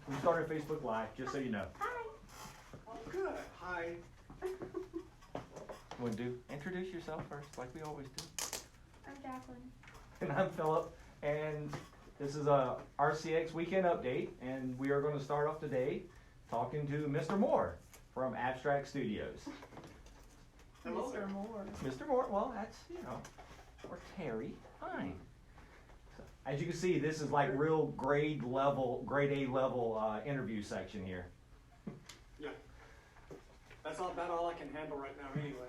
We started Facebook Live, just so you know. Hi. Oh, good. Hi. Want to introduce yourself first, like we always do? I'm Jacqueline. And I'm Philip, and this is a RCX weekend update, and we are going to start off today talking to Mr. Moore from Abstract Studios. Hello there. Mr. Moore. Mr. Moore, well, that's, or Terry, fine. So, as you can see, this is like real grade A level interview section here. Yeah. That's about all I can handle right now anyway.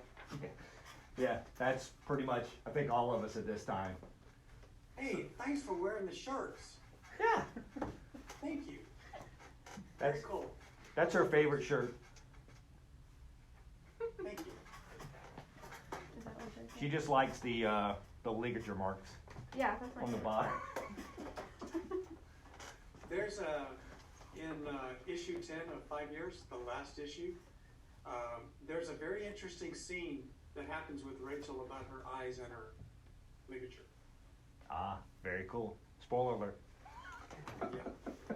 Yeah, that's pretty much, I think, all of us at this time. Hey, thanks for wearing the shirts. Yeah, Thank you. that's Very cool. that's her favorite shirt. Thank you. Is that what you're She saying? just likes the ligature marks Yeah, that's my on the favorite. bottom. There's in issue 10 of 5 years, the last issue, there's a very interesting scene that happens with Rachel about her eyes and her ligature. Ah, very cool. Spoiler alert. Yeah.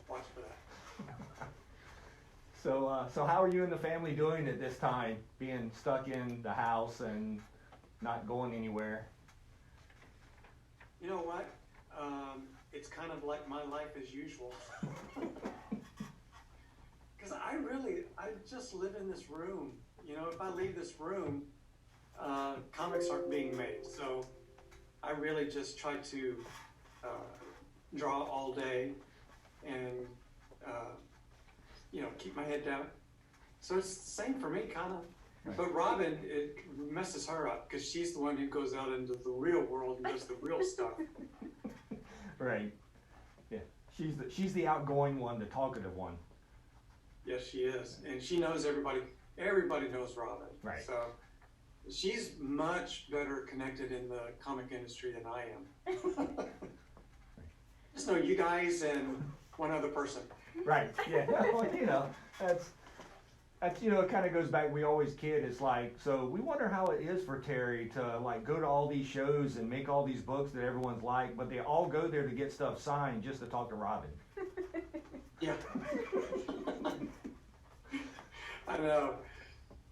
Watch for that. So how are you and the family doing at this time, being stuck in the house and not going anywhere? You know what? It's kind of like my life as usual. Because I just live in this room. You know, if I leave this room, comics aren't being made. So I really just try to draw all day and, keep my head down. So it's the same for me, kind of. Right. But Robin, it messes her up because she's the one who goes out into the real world and does the real stuff. Right. Yeah. She's the outgoing one, the talkative one. Yes, she is, and she knows everybody. Everybody knows Robin. Right. So she's much better connected in the comic industry than I am. Just know you guys and one other person. Right. Yeah. Well, that's it kind of goes back. We always kid. It's like, so we wonder how it is for Terry to like go to all these shows and make all these books that everyone's like, but they all go there to get stuff signed just to talk to Robin. Yeah. I know.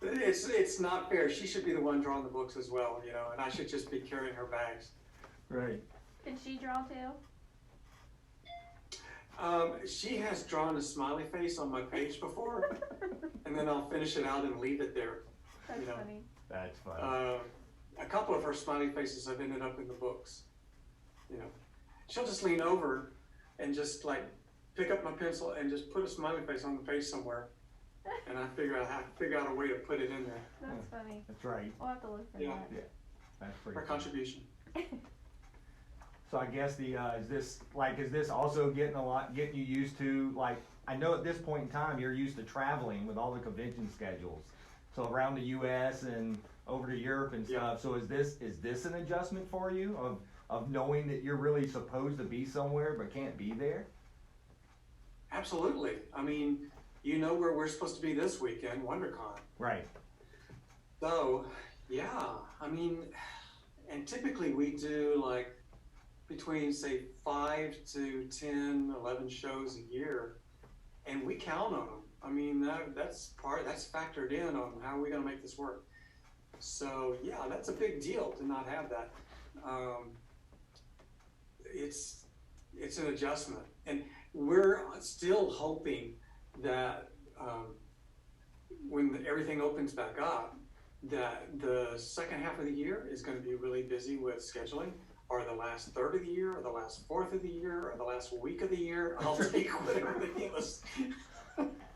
It's not fair. She should be the one drawing the books as well, and I should just be carrying her bags. Right. Can she draw too? She has drawn a smiley face on my page before, and then I'll finish it out and leave it there. That's You know. funny. That's funny. A couple of her smiley faces have ended up in the books. She'll just lean over and just like pick up my pencil and just put a smiley face on the page somewhere, and I figure out a way to put it in there. That's funny. That's right. We'll have to look for Yeah. that. Yeah. That's pretty. Her funny. contribution. So I guess is this also getting you used to, like, I know at this point in time you're used to traveling with all the convention schedules, so around the U.S. and over to Europe and Yeah. stuff. So is this an adjustment for you of knowing that you're really supposed to be somewhere but can't be there? Absolutely. I mean, where we're supposed to be this weekend, WonderCon. Right. So, yeah, I mean, and typically we do like between say 5 to 10, 11 shows a year, and we count on them. I mean, that's factored in on how we're going to make this work. So yeah, that's a big deal to not have that. It's an adjustment, and we're still hoping that when everything opens back up, that the second half of the year is going to be really busy with scheduling, or the last third of the year, or the last fourth of the year, or the last week of the year. I'll take whatever they give us.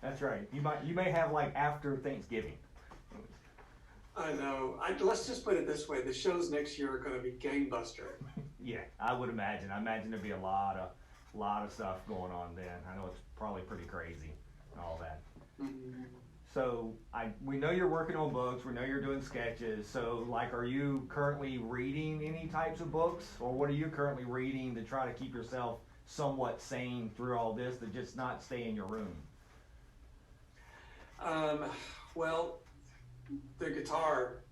That's right. You may have like after Thanksgiving. I know. Let's just put it this way: the shows next year are going to be gangbuster. Yeah, I would imagine. I imagine there'd be a lot of stuff going on then. I know it's probably pretty crazy and all that. Mm-hmm. So we know you're working on books. We know you're doing sketches. So like, are you currently reading any types of books, or what are you currently reading to try to keep yourself somewhat sane through all this, to just not stay in your room? Well, the guitar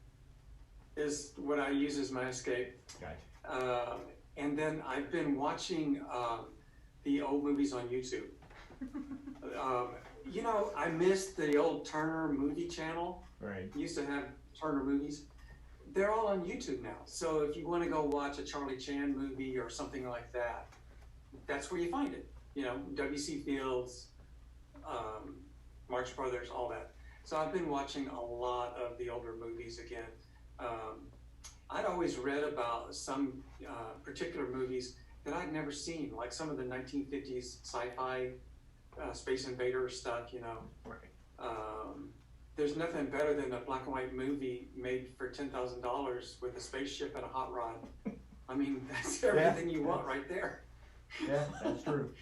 is what I use as my escape. Gotcha. And then I've been watching the old movies on YouTube. You know, I missed the old Turner movie channel. Right. Used to have Turner movies. They're all on YouTube now. So if you want to go watch a Charlie Chan movie or something like that, that's where you find it. You know, W.C. Fields, Marx Brothers, all that. So I've been watching a lot of the older movies again. I'd always read about some particular movies that I'd never seen, like some of the 1950s sci-fi Space Invader stuff, you know. Right. There's nothing better than a black and white movie made for $10,000 with a spaceship and a hot rod. I mean, that's everything you want right there. Yeah, that's true.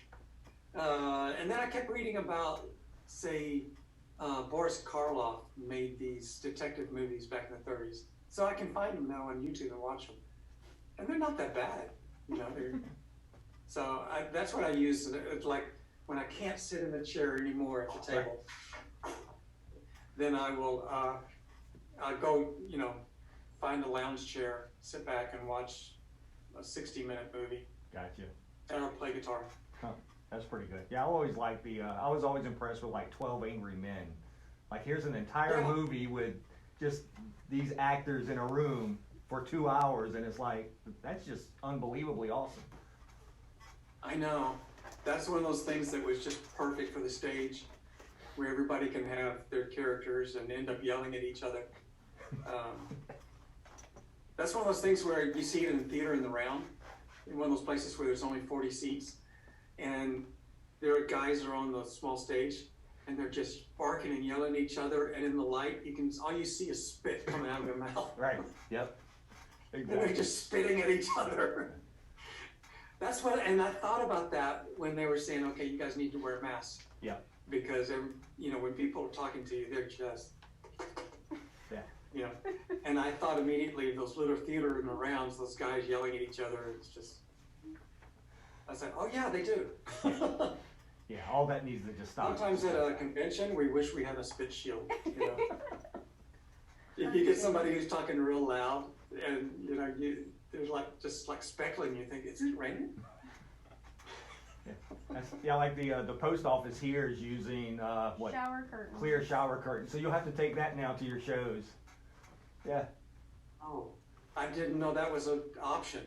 And then I kept reading about, say, Boris Karloff made these detective movies back in the 30s. So I can find them now on YouTube and watch them. And they're not that bad, you know. So that's what I use. It's like when I can't sit in the chair anymore at the table, then I will I'll go, you know, find a lounge chair, sit back and watch a 60-minute movie. Gotcha. And I'll play guitar. Huh. That's pretty good. Yeah, I always like I was always impressed with like 12 Angry Men. Like here's an entire movie with just these actors in a room for 2 hours, and it's like, that's just unbelievably awesome. I know. That's one of those things that was just perfect for the stage, where everybody can have their characters and end up yelling at each other. That's one of those things where you see it in the theater in the round, in one of those places where there's only 40 seats, and there are guys that are on the small stage, and they're just barking and yelling at each other, and in the light, all you see is spit coming out of their mouth. Right. Yep. Exactly. And they're just spitting at each other. That's what, and I thought about that when they were saying, okay, you guys need to wear masks. Yeah. Because, you know, when people are talking to you, they're just, yeah. You know, and I thought immediately of those little theater in the rounds, those guys yelling at each other. It's just, I said, oh yeah, they do. Yeah, all that needs to just stop. Sometimes at a convention, we wish we had a spit shield. You know, if you get somebody who's talking real loud, and you know, there's like just like speckling. You think, is it raining? Yeah, like the post office here is using what? Shower curtain. Clear shower curtain. So you'll have to take that now to your shows. Yeah. Oh, I didn't know that was an option.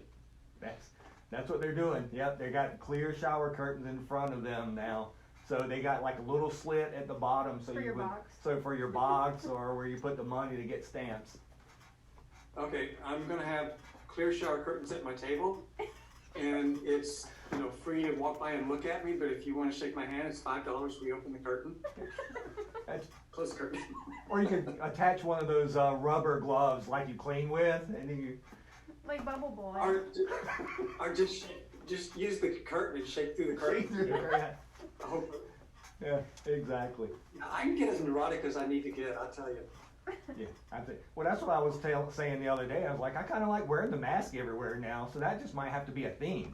That's what they're doing. Yep, they got clear shower curtains in front of them now. So they got like a little slit at the bottom, so For your box. So for your box or where you put the money to get stamps. Okay, I'm gonna have clear shower curtains at my table, and it's, you know, free to walk by and look at me. But if you want to shake my hand, it's $5. We open the curtain. Close the curtain. Or you could attach one of those rubber gloves like you clean with, and then you. Like Bubble Boy. Or just use the curtain and shake through the curtain. I hope. Yeah, exactly. I can get as neurotic as I need to get, I'll tell you. Yeah, I think. Well, that's what I was saying the other day. I was like, I kind of like wearing the mask everywhere now, so that just might have to be a theme.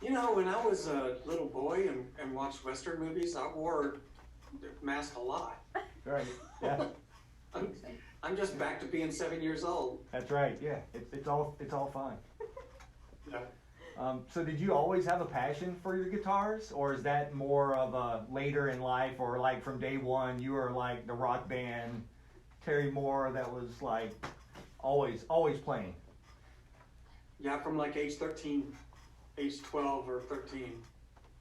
You know, when I was a little boy and watched Western movies, I wore a mask a lot. Right. Yeah. I'm just back to being 7 years old. That's right. Yeah. It's all fine. Yeah. So did you always have a passion for your guitars, or is that more of a later in life, or like from day one you were like the rock band Terry Moore that was like always playing? Yeah, from like age 13, age 12 or 13.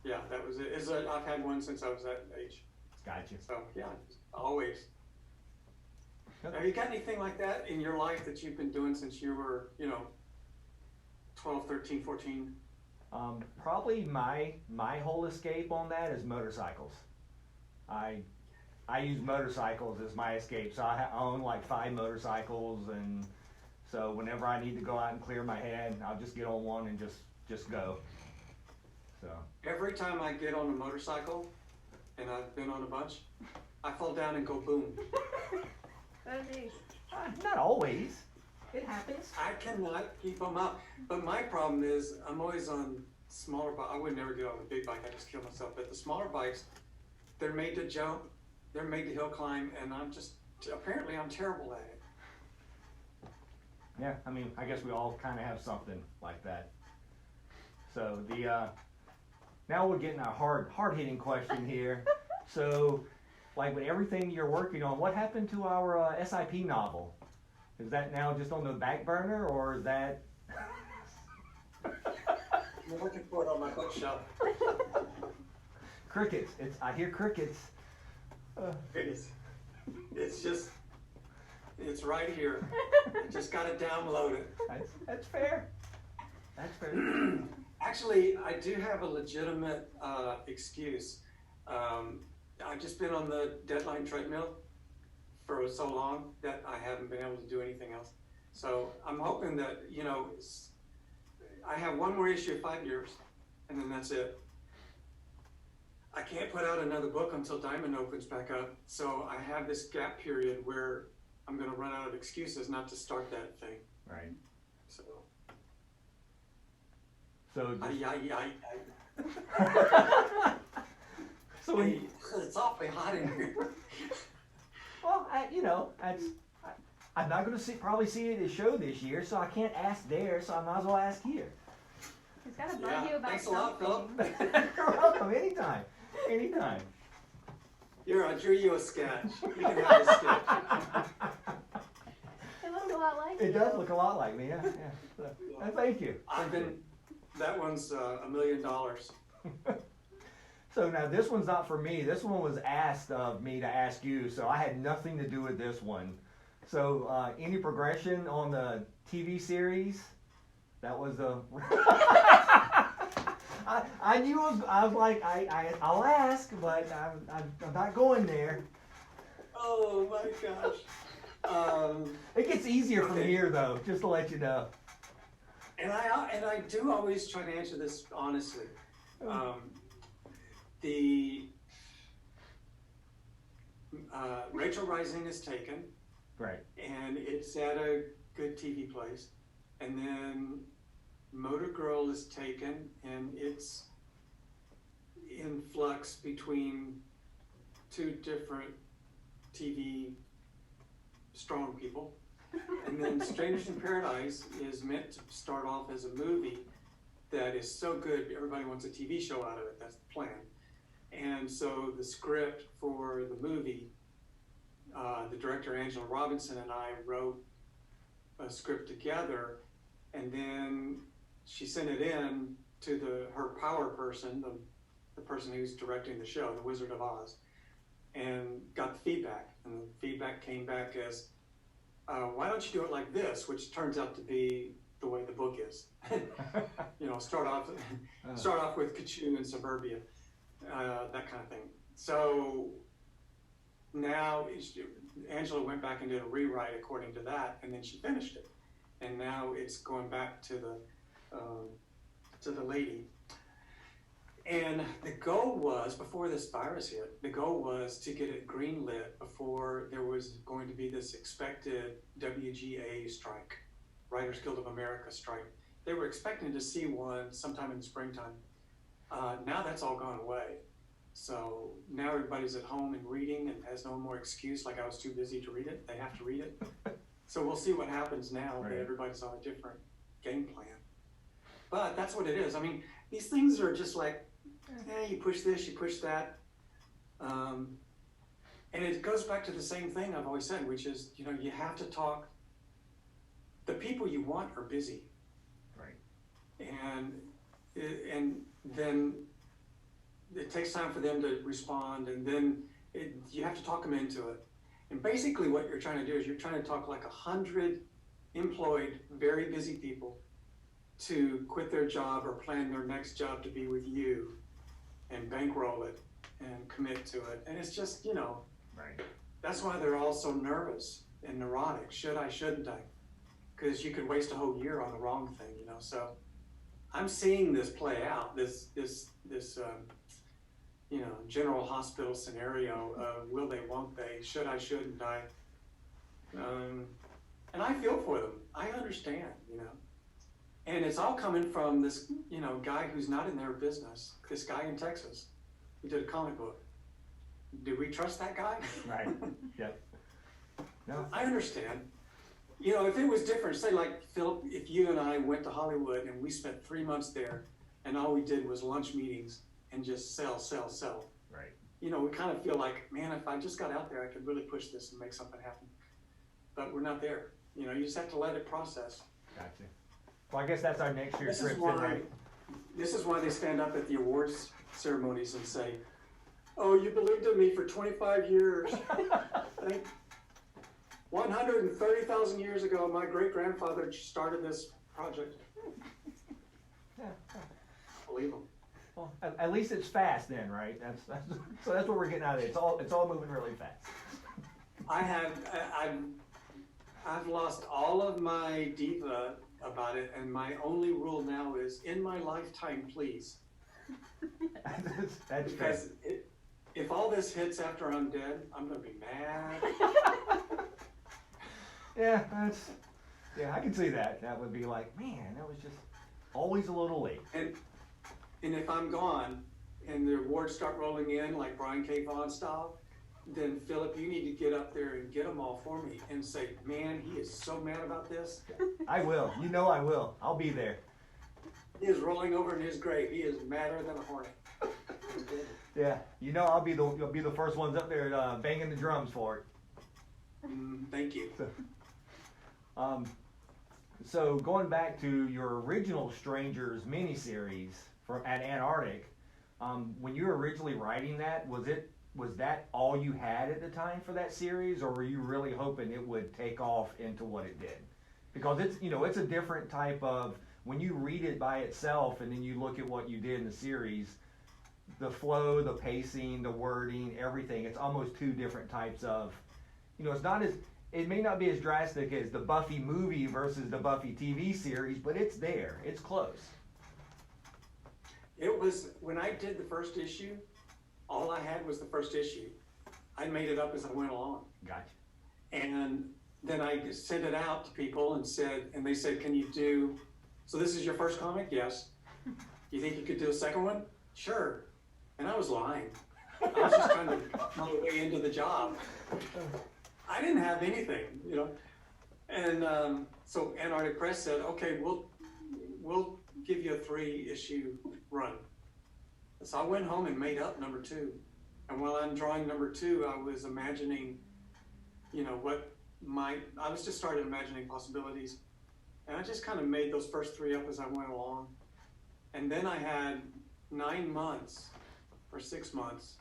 Yeah, that was it. I've had one since I was that age. Gotcha. So yeah, always. Have you got anything like that in your life that you've been doing since you were, 12, 13, 14? Probably my whole escape on that is motorcycles. I use motorcycles as my escape. So I own like 5 motorcycles, and so whenever I need to go out and clear my head, I'll just get on one and just go. So every time I get on a motorcycle, and I've been on a bunch, I fall down and go boom. Not always. It happens. I cannot keep them up. But my problem is I'm always on smaller bikes. I would never get on a big bike. I just kill myself. But the smaller bikes, they're made to jump. They're made to hill climb. And apparently I'm terrible at it. Yeah, I mean, I guess we all kind of have something like that. So now we're getting a hard-hitting question here. So, like with everything you're working on, what happened to our SIP novel? Is that now just on the back burner, or is that? I'm looking for it on my bookshelf. Crickets. I hear crickets. It's right here. I just got to download it. That's fair. That's fair. Actually, I do have a legitimate excuse. I've just been on the deadline treadmill for so long that I haven't been able to do anything else. So I'm hoping that, I have one more issue of 5 years, and then that's it. I can't put out another book until Diamond opens back up, so I have this gap period where I'm going to run out of excuses not to start that thing. Right. So. So. So it's awfully hot in here. Well, I'm not going to probably see it at a show this year, so I can't ask there, so I might as well ask here. He's got to bug you about thanks a lot, Philip. You're welcome. Anytime. Anytime. I drew you a sketch. You can have a sketch. It looks a lot like It does look a lot like me, yeah. So, thank you. That one's $1 million. So now this one's not for me. This one was asked of me to ask you, so I had nothing to do with this one. So any progression on the TV series? That was the. I knew I was like I'll ask, but I'm not going there. Oh my gosh. It gets easier from here though, just to let you know. And I do always try to answer this honestly. The Rachel Rising is taken, right, and it's at a good TV place, and then Motor Girl is taken, and it's in flux between two different TV strong people, and then Strangers in Paradise is meant to start off as a movie that is so good everybody wants a TV show out of it. That's the plan. And so the script for the movie, the director Angela Robinson and I wrote a script together, and then she sent it in to her power person, the person who's directing the show, the Wizard of Oz, and got the feedback. And the feedback came back as, why don't you do it like this, which turns out to be the way the book is. Start off with Kachu and Suburbia. That kind of thing. So now Angela went back and did a rewrite according to that, and then she finished it. And now it's going back to the lady. And the goal was, before this virus hit, the goal was to get it greenlit before there was going to be this expected WGA strike, Writers Guild of America strike. They were expecting to see one sometime in the springtime. Now that's all gone away. So now everybody's at home and reading and has no more excuse like I was too busy to read it. They have to read it. So we'll see what happens now that everybody's on a different game plan. But that's what it is. I mean, these things are just like, you push this, you push that. And it goes back to the same thing I've always said, which is, you have to talk. The people you want are busy. Right. And then it takes time for them to respond, and then you have to talk them into it. And basically what you're trying to do is you're trying to talk like 100 employed, very busy people to quit their job or plan their next job to be with you and bankroll it and commit to it. And it's just, right. That's why they're all so nervous and neurotic. Should I, shouldn't I? Because you could waste a whole year on the wrong thing, So I'm seeing this play out, this general hospital scenario of will they, won't they, should I, shouldn't I? And I feel for them. I understand, And it's all coming from this, guy who's not in their business, this guy in Texas who did a comic book. Do we trust that guy? Right, yep. No. I understand. If it was different, say like, Philip, if you and I went to Hollywood and we spent 3 months there and all we did was lunch meetings and just sell, sell, sell. Right. You know, we kind of feel like, man, if I just got out there, I could really push this and make something happen. But we're not there. You know, you just have to let it process. Gotcha. Well, I guess that's our next year's trip, right? This is why they stand up at the awards ceremonies and say, "Oh, you believed in me for 25 years. 130,000 years ago, my great-grandfather started this project." Yeah. Believe them. Well, at least it's fast then, right? So that's what we're getting out of it. It's all moving really fast. I've lost all of my diva about it, and my only rule now is, in my lifetime, please. That's because if all this hits after I'm dead, I'm gonna be mad. Yeah, I can see that. That would be like, man, that was just always a little late. And if I'm gone and the awards start rolling in like Brian K. Vaughan style, then Philip, you need to get up there and get them all for me and say, man, he is so mad about this. I will. You know I will. I'll be there. He is rolling over in his grave. He is madder than a hornet. Yeah, you know you'll be the first ones up there banging the drums for it. Thank you. So going back to your original Strangers miniseries at Antarctic, when you were originally writing that, was that all you had at the time for that series, or were you really hoping it would take off into what it did? Because it's a different type of, when you read it by itself and then you look at what you did in the series, the flow, the pacing, the wording, everything, it's almost two different types of, it may not be as drastic as the Buffy movie versus the Buffy TV series, but it's there, it's close. It was, when I did the first issue, all I had was the first issue. I made it up as I went along. Gotcha. And then I sent it out to people and they said, can you do, so this is your first comic? Yes. You think you could do a second one? Sure. And I was lying. I was just trying to my way into the job. I didn't have anything, And so Antarctic Press said, okay, we'll give you a 3-issue run. So I went home and made up number 2. And while I'm drawing number 2, I was imagining, I was just started imagining possibilities. And I just kind of made those first 3 up as I went along. And then I had 9 months or 6 months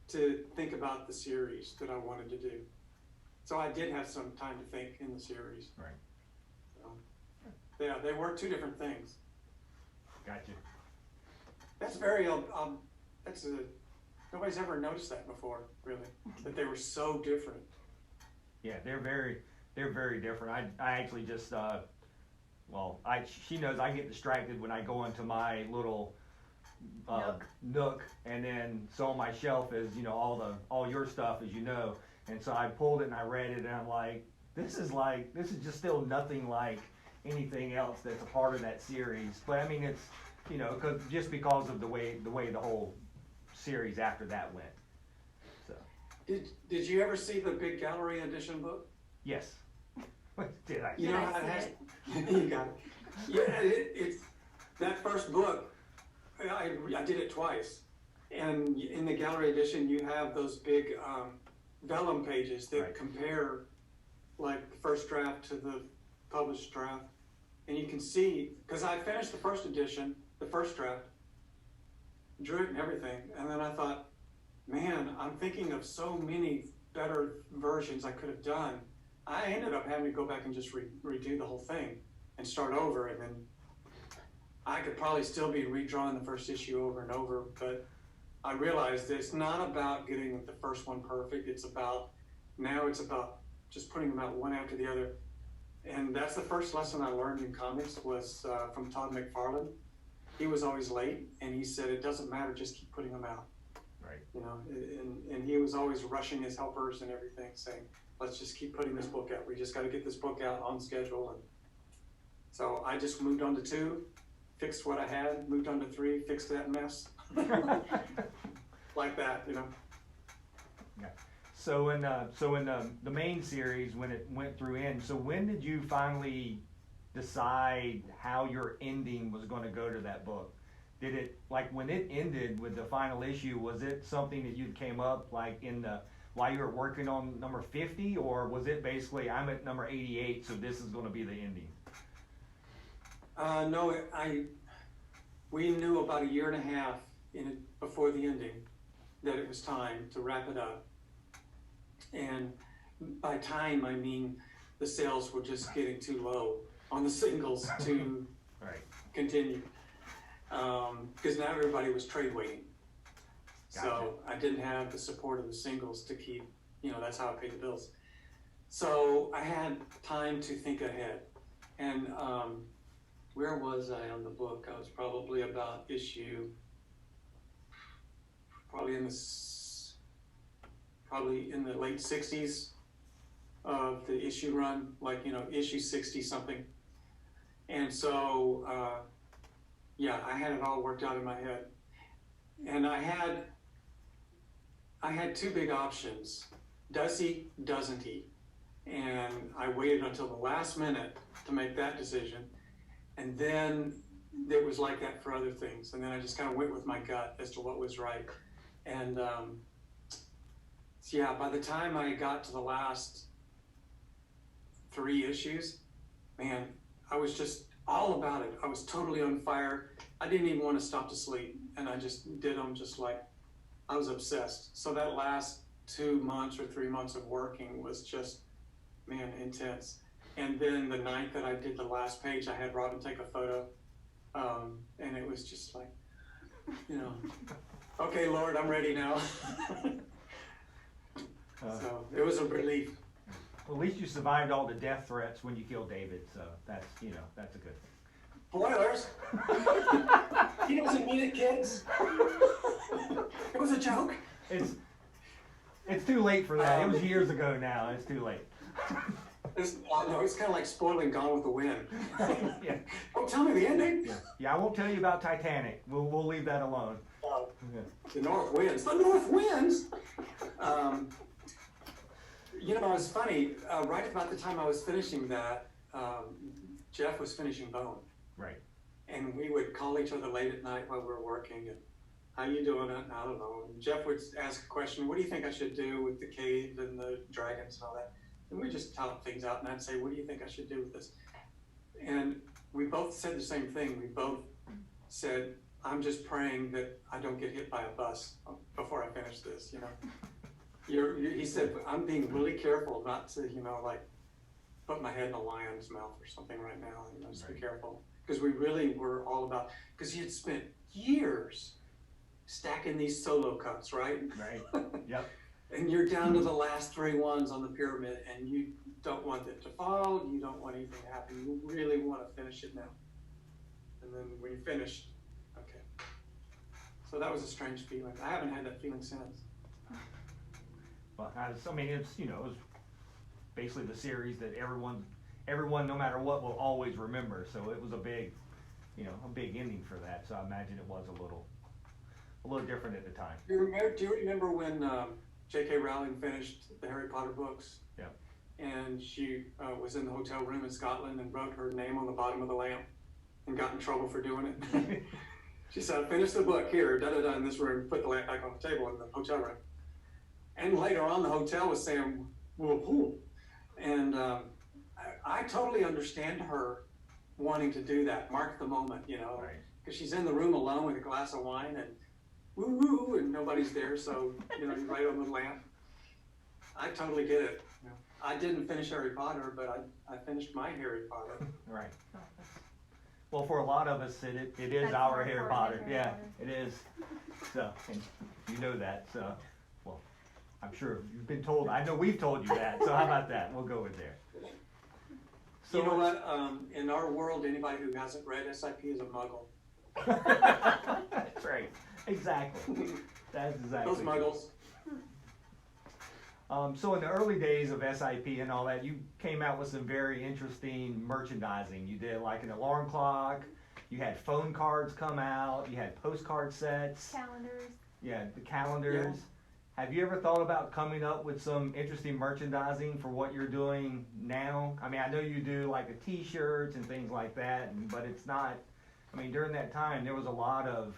to think about the series that I wanted to do. So I did have some time to think in the series. Right. So, yeah, they were 2 different things. Gotcha. That's nobody's ever noticed that before, really, that they were so different. Yeah, they're very different. I actually just, she knows I get distracted when I go into my little nook, and then so on my shelf is, all your stuff, as you know, and so I pulled it and I read it and I'm like, this is just still nothing like anything else that's a part of that series. But I mean, it's, because of the way the whole series after that went. So. Did you ever see the big gallery edition book? Yes. Did I? You know how it has. You got it. Yeah, it's that first book. I did it twice, and in the gallery edition, you have those big vellum pages that compare, like the first draft to the published draft, and you can see, because I finished the first edition, the first draft, drew it and everything, and then I thought, man, I'm thinking of so many better versions I could have done. I ended up having to go back and just redo the whole thing and start over, and then I could probably still be redrawing the first issue over and over, but I realized that it's not about getting the first one perfect. It's about just putting them out one after the other. And that's the first lesson I learned in comics was from Todd McFarlane. He was always late, and he said, it doesn't matter, just keep putting them out. Right. And he was always rushing his helpers and everything, saying, let's just keep putting this book out. We just got to get this book out on schedule. And so I just moved on to 2, fixed what I had, moved on to 3, fixed that mess. Like that, Yeah. So in the main series, when it went through so when did you finally decide how your ending was going to go to that book? did it, like when it ended with the final issue, was it something that you came up like while you were working on number 50, or was it basically, I'm at number 88, so this is going to be the ending? No, we knew about a year and a half before the ending that it was time to wrap it up. And by time, I mean the sales were just getting too low on the singles to Right. continue. Because now everybody was trade waiting. Gotcha. So I didn't have the support of the singles to keep, that's how I paid the bills. So I had time to think ahead. And where was I on the book? I was probably about probably in the late 60s of the issue run, like, issue 60 something. And so, I had it all worked out in my head. And I had two big options. Does he, doesn't he? And I waited until the last minute to make that decision. And then it was like that for other things. And then I just kind of went with my gut as to what was right. And by the time I got to the last 3 issues, man, I was just all about it. I was totally on fire. I didn't even want to stop to sleep. And I just did them just like, I was obsessed. So that last 2 months or 3 months of working was just, man, intense. And then the night that I did the last page, I had Robin take a photo. And it was just like, okay, Lord, I'm ready now. So it was a relief. Well, at least you survived all the death threats when you killed David, so that's a good thing. Spoilers! He doesn't mean it, kids. It was a joke. It's too late for that. It was years ago now. It's too late. It's kind of like spoiling Gone with the Wind. Yeah. Don't tell me the ending. Yeah, I won't tell you about Titanic. We'll leave that alone. The North Winds. The North Winds! It was funny. Right about the time I was finishing that, Jeff was finishing Bone. Right. And we would call each other late at night while we were working. And, how you doing? I don't know. And Jeff would ask a question. What do you think I should do with the cave and the dragons and all that? And we just talk things out. And I'd say, what do you think I should do with this? And we both said the same thing. We both said, I'm just praying that I don't get hit by a bus before I finish this, He said, I'm being really careful not to, put my head in a lion's mouth or something right now, just be careful. Because we really were all about, because he had spent years stacking these solo cuts, right? Right, yep. And you're down to the last 3 ones on the pyramid, and you don't want it to fall, you don't want anything to happen, you really want to finish it now. And then when you finished, okay. So that was a strange feeling. I haven't had that feeling since. Well, it was basically the series that everyone, no matter what, will always remember. So it was a big ending for that. So I imagine it was a little different at the time. Do you remember when J.K. Rowling finished the Harry Potter books? Yeah. And she was in the hotel room in Scotland and wrote her name on the bottom of the lamp and got in trouble for doing it. She said, finish the book here, da-da-da, in this room, put the lamp back on the table in the hotel room. And later on, the hotel was saying, whoa. And I totally understand her wanting to do that, mark the moment, Right. Because she's in the room alone with a glass of wine and woo-woo, and nobody's there, so, you write on the lamp. I totally get it. I didn't finish Harry Potter, but I finished my Harry Potter. Right. Well, for a lot of us, it is That's our more Harry important Potter. than Harry Yeah, Potter. it is. So, and you know that. So, well, I'm sure you've been told. I know we've told you that. So how about that? We'll go with there. So You know what? In our world, anybody who hasn't read SIP is a muggle. That's right. Exactly. That's exactly. Those muggles. So in the early days of SIP and all that, you came out with some very interesting merchandising. You did like an alarm clock. You had phone cards come out. You had postcard sets. Calendars. Yeah, the calendars. Yeah. Have you ever thought about coming up with some interesting merchandising for what you're doing now? I mean, I know you do like the T-shirts and things like that, but it's not, I mean, during that time, there was a lot of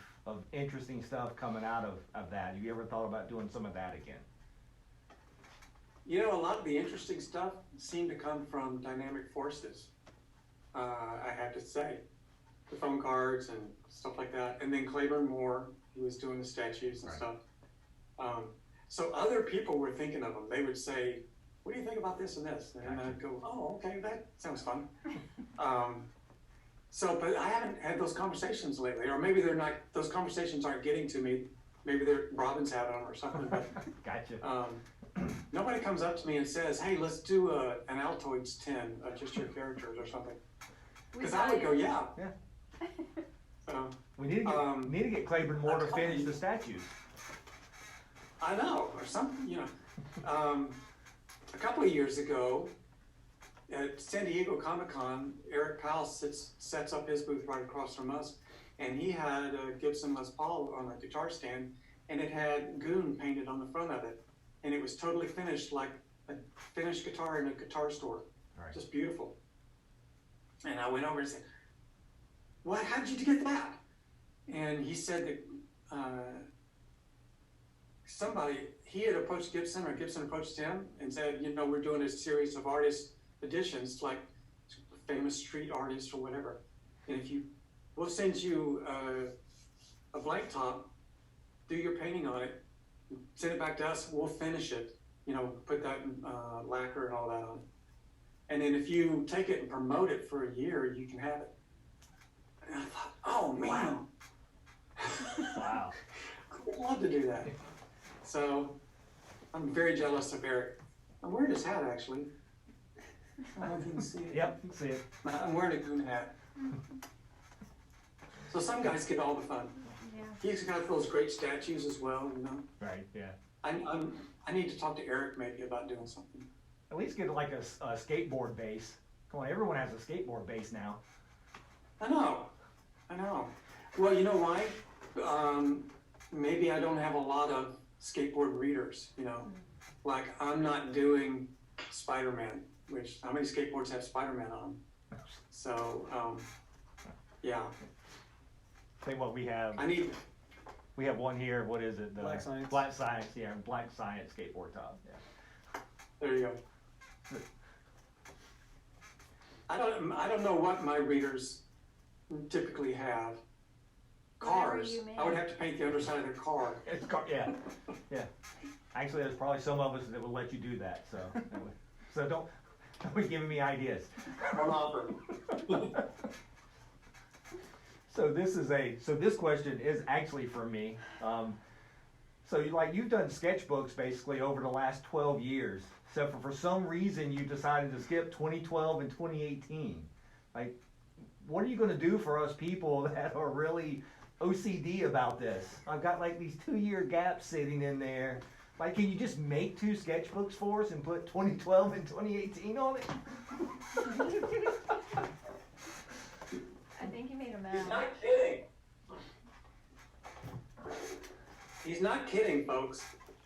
interesting stuff coming out of that. Have you ever thought about doing some of that again? You know, a lot of the interesting stuff seemed to come from dynamic forces, I have to say. The phone cards and stuff like that. And then Claiborne Moore, he was doing the statues and Right. stuff. So other people were thinking of them. They would say, what do you think about this and this? And Gotcha. I'd go, oh, okay, that sounds fun. But I haven't had those conversations lately, or maybe they're not, those conversations aren't getting to me. Maybe Robin's having them or something, but Gotcha. nobody comes up to me and says, hey, let's do an Altoids 10 of just your characters or something. Because I would go, yeah. Yeah. So, We need to get Claiborne Moore to finish the statues. I know, or something, you know. A couple of years ago, at San Diego Comic-Con, Eric Powell sets up his booth right across from us, and he had a Gibson Les Paul on a guitar stand, and it had Goon painted on the front of it, and it was totally finished, like a finished guitar in a guitar store. Right. Just beautiful. And I went over and said, "What? How did you get that?" And he said that he had approached Gibson, or Gibson approached him and said, you know, we're doing a series of artist editions, like famous street artists or whatever. And we'll send you a blank top, do your painting on it, send it back to us, we'll finish it, you know, put that lacquer and all that on it. And then if you take it and promote it for a year, you can have it. And I thought, oh man. Wow. I'd love to do that. So I'm very jealous of Eric. I'm wearing his hat actually. I don't know if you can see it. Yep, you can see it. I'm wearing a Goon hat. So some guys get all the fun. Yeah. He's got those great statues as well, you know. Right, yeah. I need to talk to Eric maybe about doing something. At least get like a skateboard base. Come on, everyone has a skateboard base now. I know. Well, you know why? Maybe I don't have a lot of skateboard readers, you know. Like, I'm not doing Spider-Man, which, how many skateboards have Spider-Man on them? So, yeah. Say what we have. We have one here. What is it? The Black Science. Black Science, yeah, Black Science skateboard top. Yeah. There you go. I don't know what my readers typically have. Whatever Cars. you may. I would have to paint the underside of their car. Yeah, yeah. Actually, there's probably some of us that will let you do that. So don't be giving me ideas. On offer. So this question is actually for me. So you've done sketchbooks basically over the last 12 years. So for some reason you decided to skip 2012 and 2018. Like, what are you going to do for us people that are really OCD about this? I've got like these 2-year gaps sitting in there. Like, can you just make 2 sketchbooks for us and put 2012 and 2018 on it? I think you made him He's mad. not kidding. He's not kidding, folks.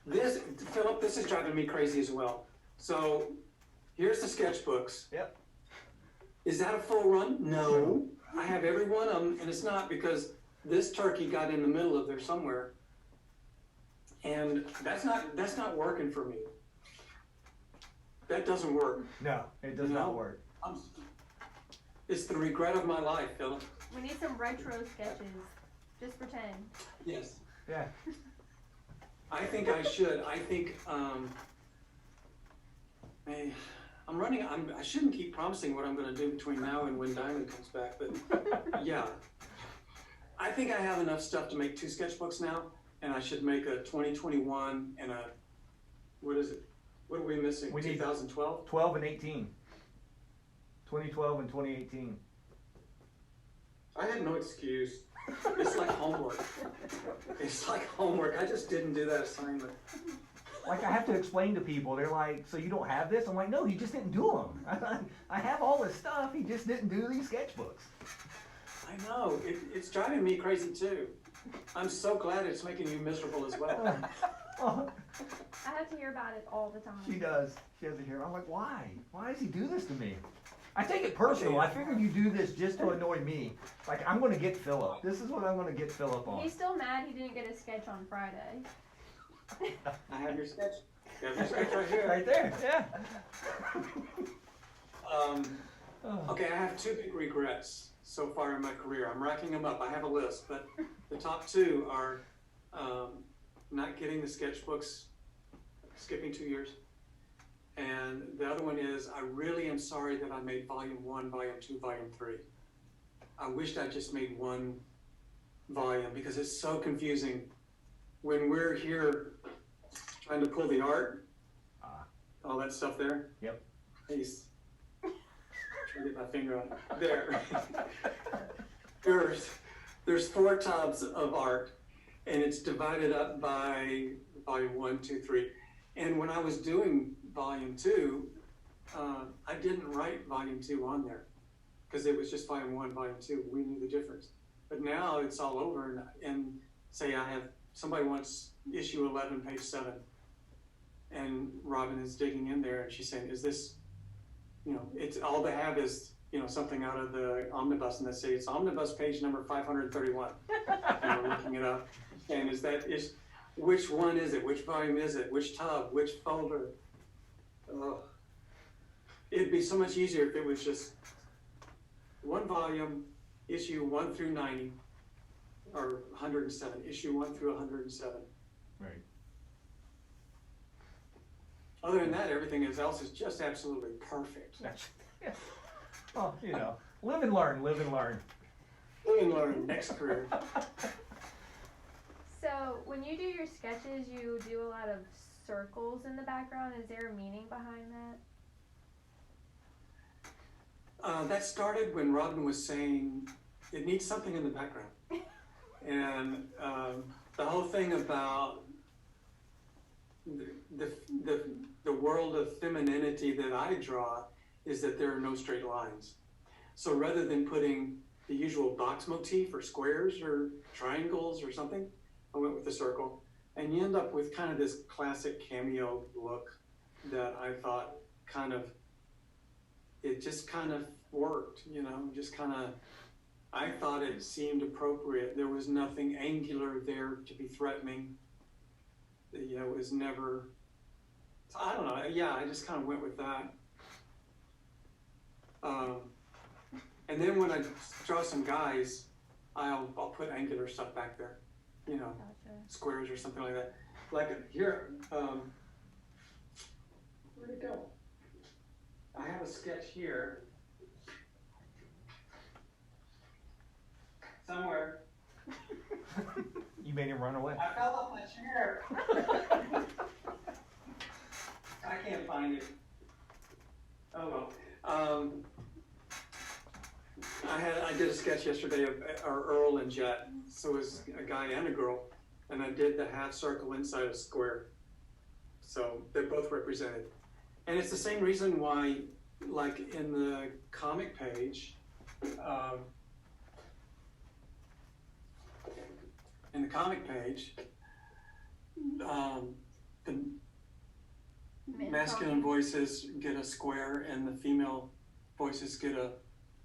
Philip, this is driving me crazy as well. So, here's the sketchbooks. Yep. Is that a full run? No. I have every one of them, and it's not because this turkey got in the middle of there somewhere. And that's not working for me. That doesn't work. No, it does not work. It's the regret of my life, Philip. We need some retro sketches. Just pretend. Yes. Yeah. I think I should. I think, I shouldn't keep promising what I'm gonna do between now and when Diamond comes back, but yeah. I think I have enough stuff to make 2 sketchbooks now, and I should make a 2021 and what is it? What are we missing? We need 2012? 12 and 18. 2012 and 2018. I had no excuse. It's like homework. It's like homework. I just didn't do that assignment. Like, I have to explain to people, they're like, so you don't have this? I'm like, no, he just didn't do them. I have all this stuff, he just didn't do these sketchbooks. I know. It's driving me crazy too. I'm so glad it's making you miserable as well. I have to hear about it all the time. She does. She has to hear. I'm like, why? Why does he do this to me? I take it personal. I figured you do this just to annoy me. Like, I'm gonna get Philip. This is what I'm gonna get Philip on. He's still mad he didn't get a sketch on Friday. I have your sketch. You have your sketch right here. Right there, yeah. Okay, I have two big regrets so far in my career. I'm racking them up. I have a list, but the top two are not getting the sketchbooks, skipping 2 years. And the other one is I really am sorry that I made Volume 1, Volume 2, Volume 3. I wished I just made one volume because it's so confusing. When we're here trying to pull the art, all that stuff there. Yep. He's trying to get my finger on it. There. There's 4 tubs of art, and it's divided up by Volume 1, 2, 3. And when I was doing Volume 2, I didn't write Volume 2 on there because it was just Volume 1, Volume 2. We knew the difference. But now it's all over, and say I have somebody wants issue 11, page 7, and Robin is digging in there, and she's saying, "Is this, it's all they have is something out of the omnibus, and they say it's omnibus page number 531." And we're looking it up, and which one is it? Which volume is it? Which tub? Which folder? It'd be so much easier if it was just one volume, issue 1 through 90, or 107, issue 1 through 107. Right. Other than that, everything else is just absolutely perfect. Yeah. Well, live and learn, live and learn. Live and learn, next career. So when you do your sketches, you do a lot of circles in the background. Is there a meaning behind that? That started when Robin was saying it needs something in the background. And the whole thing about the world of femininity that I draw is that there are no straight lines. So rather than putting the usual box motif or squares or triangles or something, I went with the circle. And you end up with kind of this classic cameo look that I thought it just kind of worked, I thought it seemed appropriate. There was nothing angular there to be threatening. It was never, I don't know, yeah, I just kind of went with that. And then when I draw some guys, I'll put angular stuff back there, Gotcha. squares or something like that. Like here, where'd it go? I have a sketch here. Somewhere. You made him run away. I fell off my chair. I can't find it. Oh well. I did a sketch yesterday of Earl and Jet. So it was a guy and a girl, and I did the half circle inside a square. So they're both represented. And it's the same reason why, like in the comic page, the masculine voices get a square and the female voices get a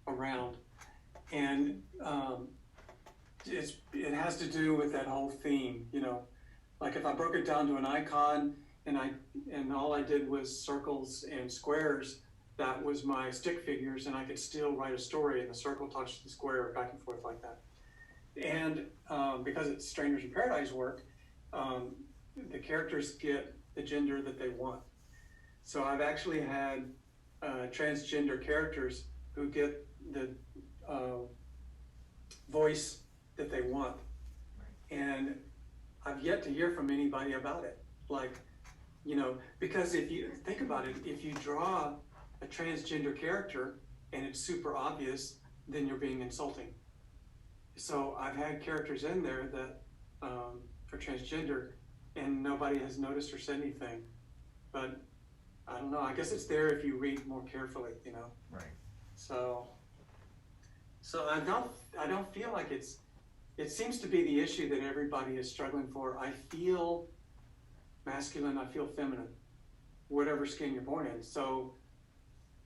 round. And it has to do with that whole theme, like if I broke it down to an icon and all I did was circles and squares, that was my stick figures, and I could still write a story and the circle talks to the square back and forth like that. And because it's Strangers in Paradise work, the characters get the gender that they want. So I've actually had transgender characters who get the voice that they want. And I've yet to hear from anybody about it. Like, because if you think about it, if you draw a transgender character and it's super obvious, then you're being insulting. So I've had characters in there that are transgender and nobody has noticed or said anything. But I don't know, I guess it's there if you read more carefully, Right. So I don't feel like it seems to be the issue that everybody is struggling for. I feel masculine, I feel feminine, whatever skin you're born in. So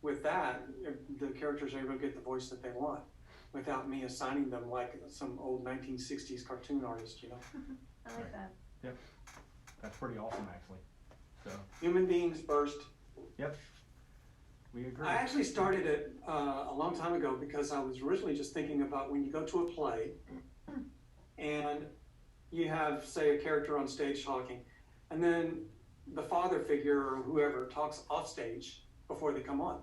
with that, the characters are able to get the voice that they want without me assigning them like some old 1960s cartoon artist, you know? I like that. Yep, that's pretty awesome, actually. So, Human beings first. yep, we agree. I actually started it a long time ago because I was originally just thinking about when you go to a play and you have, say, a character on stage talking, and then the father figure or whoever talks off stage before they come on.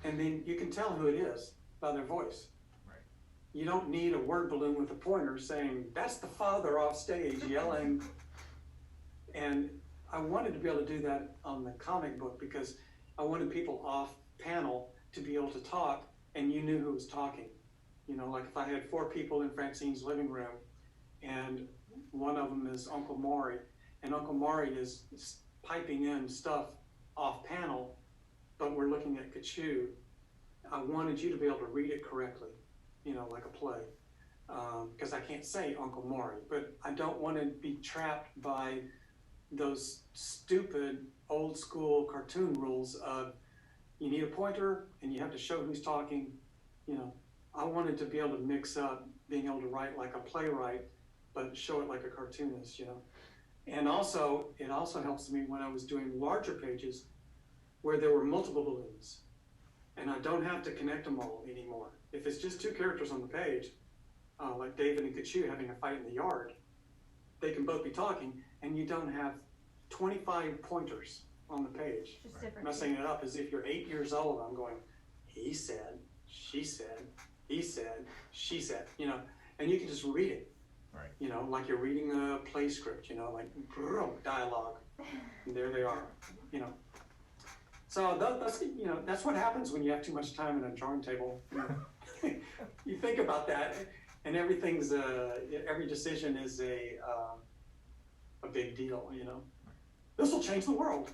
And then you can tell who it is by their voice. Right. You don't need a word balloon with a pointer saying, that's the father off stage yelling. And I wanted to be able to do that on the comic book because I wanted people off panel to be able to talk and you knew who was talking. You know, like if I had 4 people in Francine's living room and one of them is Uncle Maury, and Uncle Maury is piping in stuff off panel, but we're looking at Kachu, I wanted you to be able to read it correctly, you know, like a play. Because I can't say Uncle Maury, but I don't want to be trapped by those stupid old school cartoon rules of you need a pointer and you have to show who's talking. You know, I wanted to be able to mix up being able to write like a playwright, but show it like a cartoonist, you know. And also, it also helps me when I was doing larger pages where there were multiple balloons and I don't have to connect them all anymore. If it's just 2 characters on the page, like David and Kachu having a fight in the yard, they can both be talking and you don't have 25 pointers on the page. Just different. Messing it up as if you're 8 years old. I'm going, he said, she said, he said, she said, you know, and you can just read it. Right. You know, like you're reading a play script, you know, like dialogue. And there they are, you know. So that's, you know, that's what happens when you have too much time at a drawing table. You know? You think about that, and everything's every decision is a big deal. You know, this will change the world.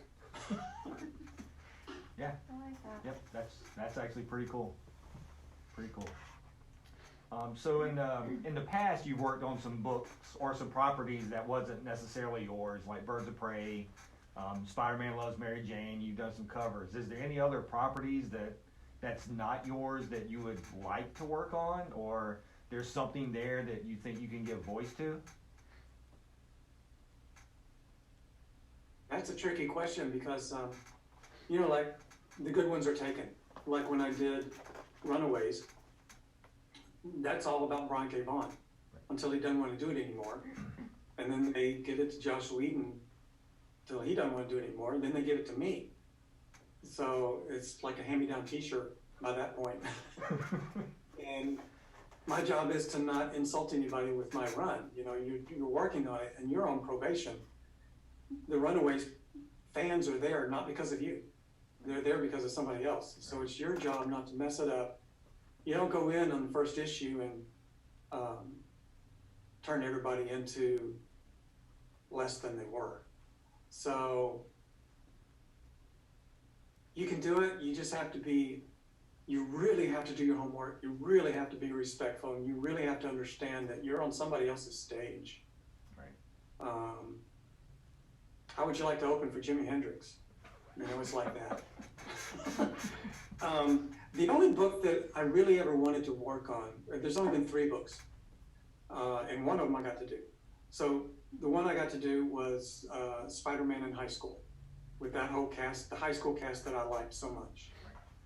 Yeah. I like that. Yep. That's actually pretty cool. Pretty cool. So in the past, you've worked on some books or some properties that wasn't necessarily yours, like Birds of Prey, Spider-Man Loves Mary Jane. You've done some covers. Is there any other properties that's not yours that you would like to work on, or there's something there that you think you can give voice to? That's a tricky question because, you know, like the good ones are taken. Like when I did Runaways, that's all about Brian K. Vaughan until he doesn't want to do it anymore. And then they give it to Josh Whedon till he doesn't want to do it anymore. And then they give it to me. So it's like a hand-me-down t-shirt by that point. And my job is to not insult anybody with my run. You know, you're working on it and you're on probation. The Runaways fans are there not because of you. They're there because of somebody else. So it's your job not to mess it up. You don't go in on the first issue and turn everybody into less than they were. So you can do it. You just have to be, you really have to do your homework. You really have to be respectful, and you really have to understand that you're on somebody else's stage. Right. How would you like to open for Jimi Hendrix? You know, it's like that. The only book that I really ever wanted to work on, there's only been 3 books, and one of them I got to do. So the one I got to do was Spider-Man in high school, with that whole cast, the high school cast that I liked so much.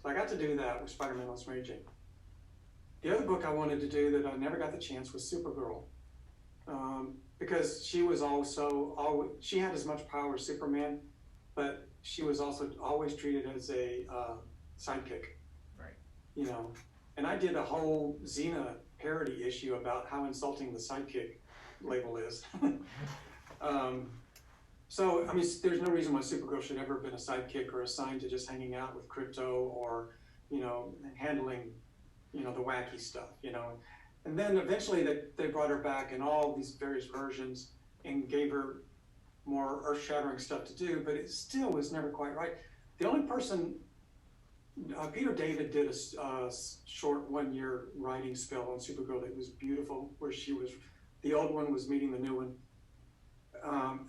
So I got to do that with Spider-Man Loves Mary Jane. The other book I wanted to do that I never got the chance was Supergirl, because she was also, she had as much power as Superman, but she was also always treated as a sidekick. Right. You know, and I did a whole Xena parody issue about how insulting the sidekick label is. So, I mean, there's no reason why Supergirl should ever have been a sidekick or assigned to just hanging out with Crypto or, you know, handling, you know, the wacky stuff, you know. And then eventually they brought her back in all these various versions and gave her more earth-shattering stuff to do, but it still was never quite right. The only person, Peter David did a short 1-year writing spell on Supergirl that was beautiful, where she was, the old one was meeting the new one.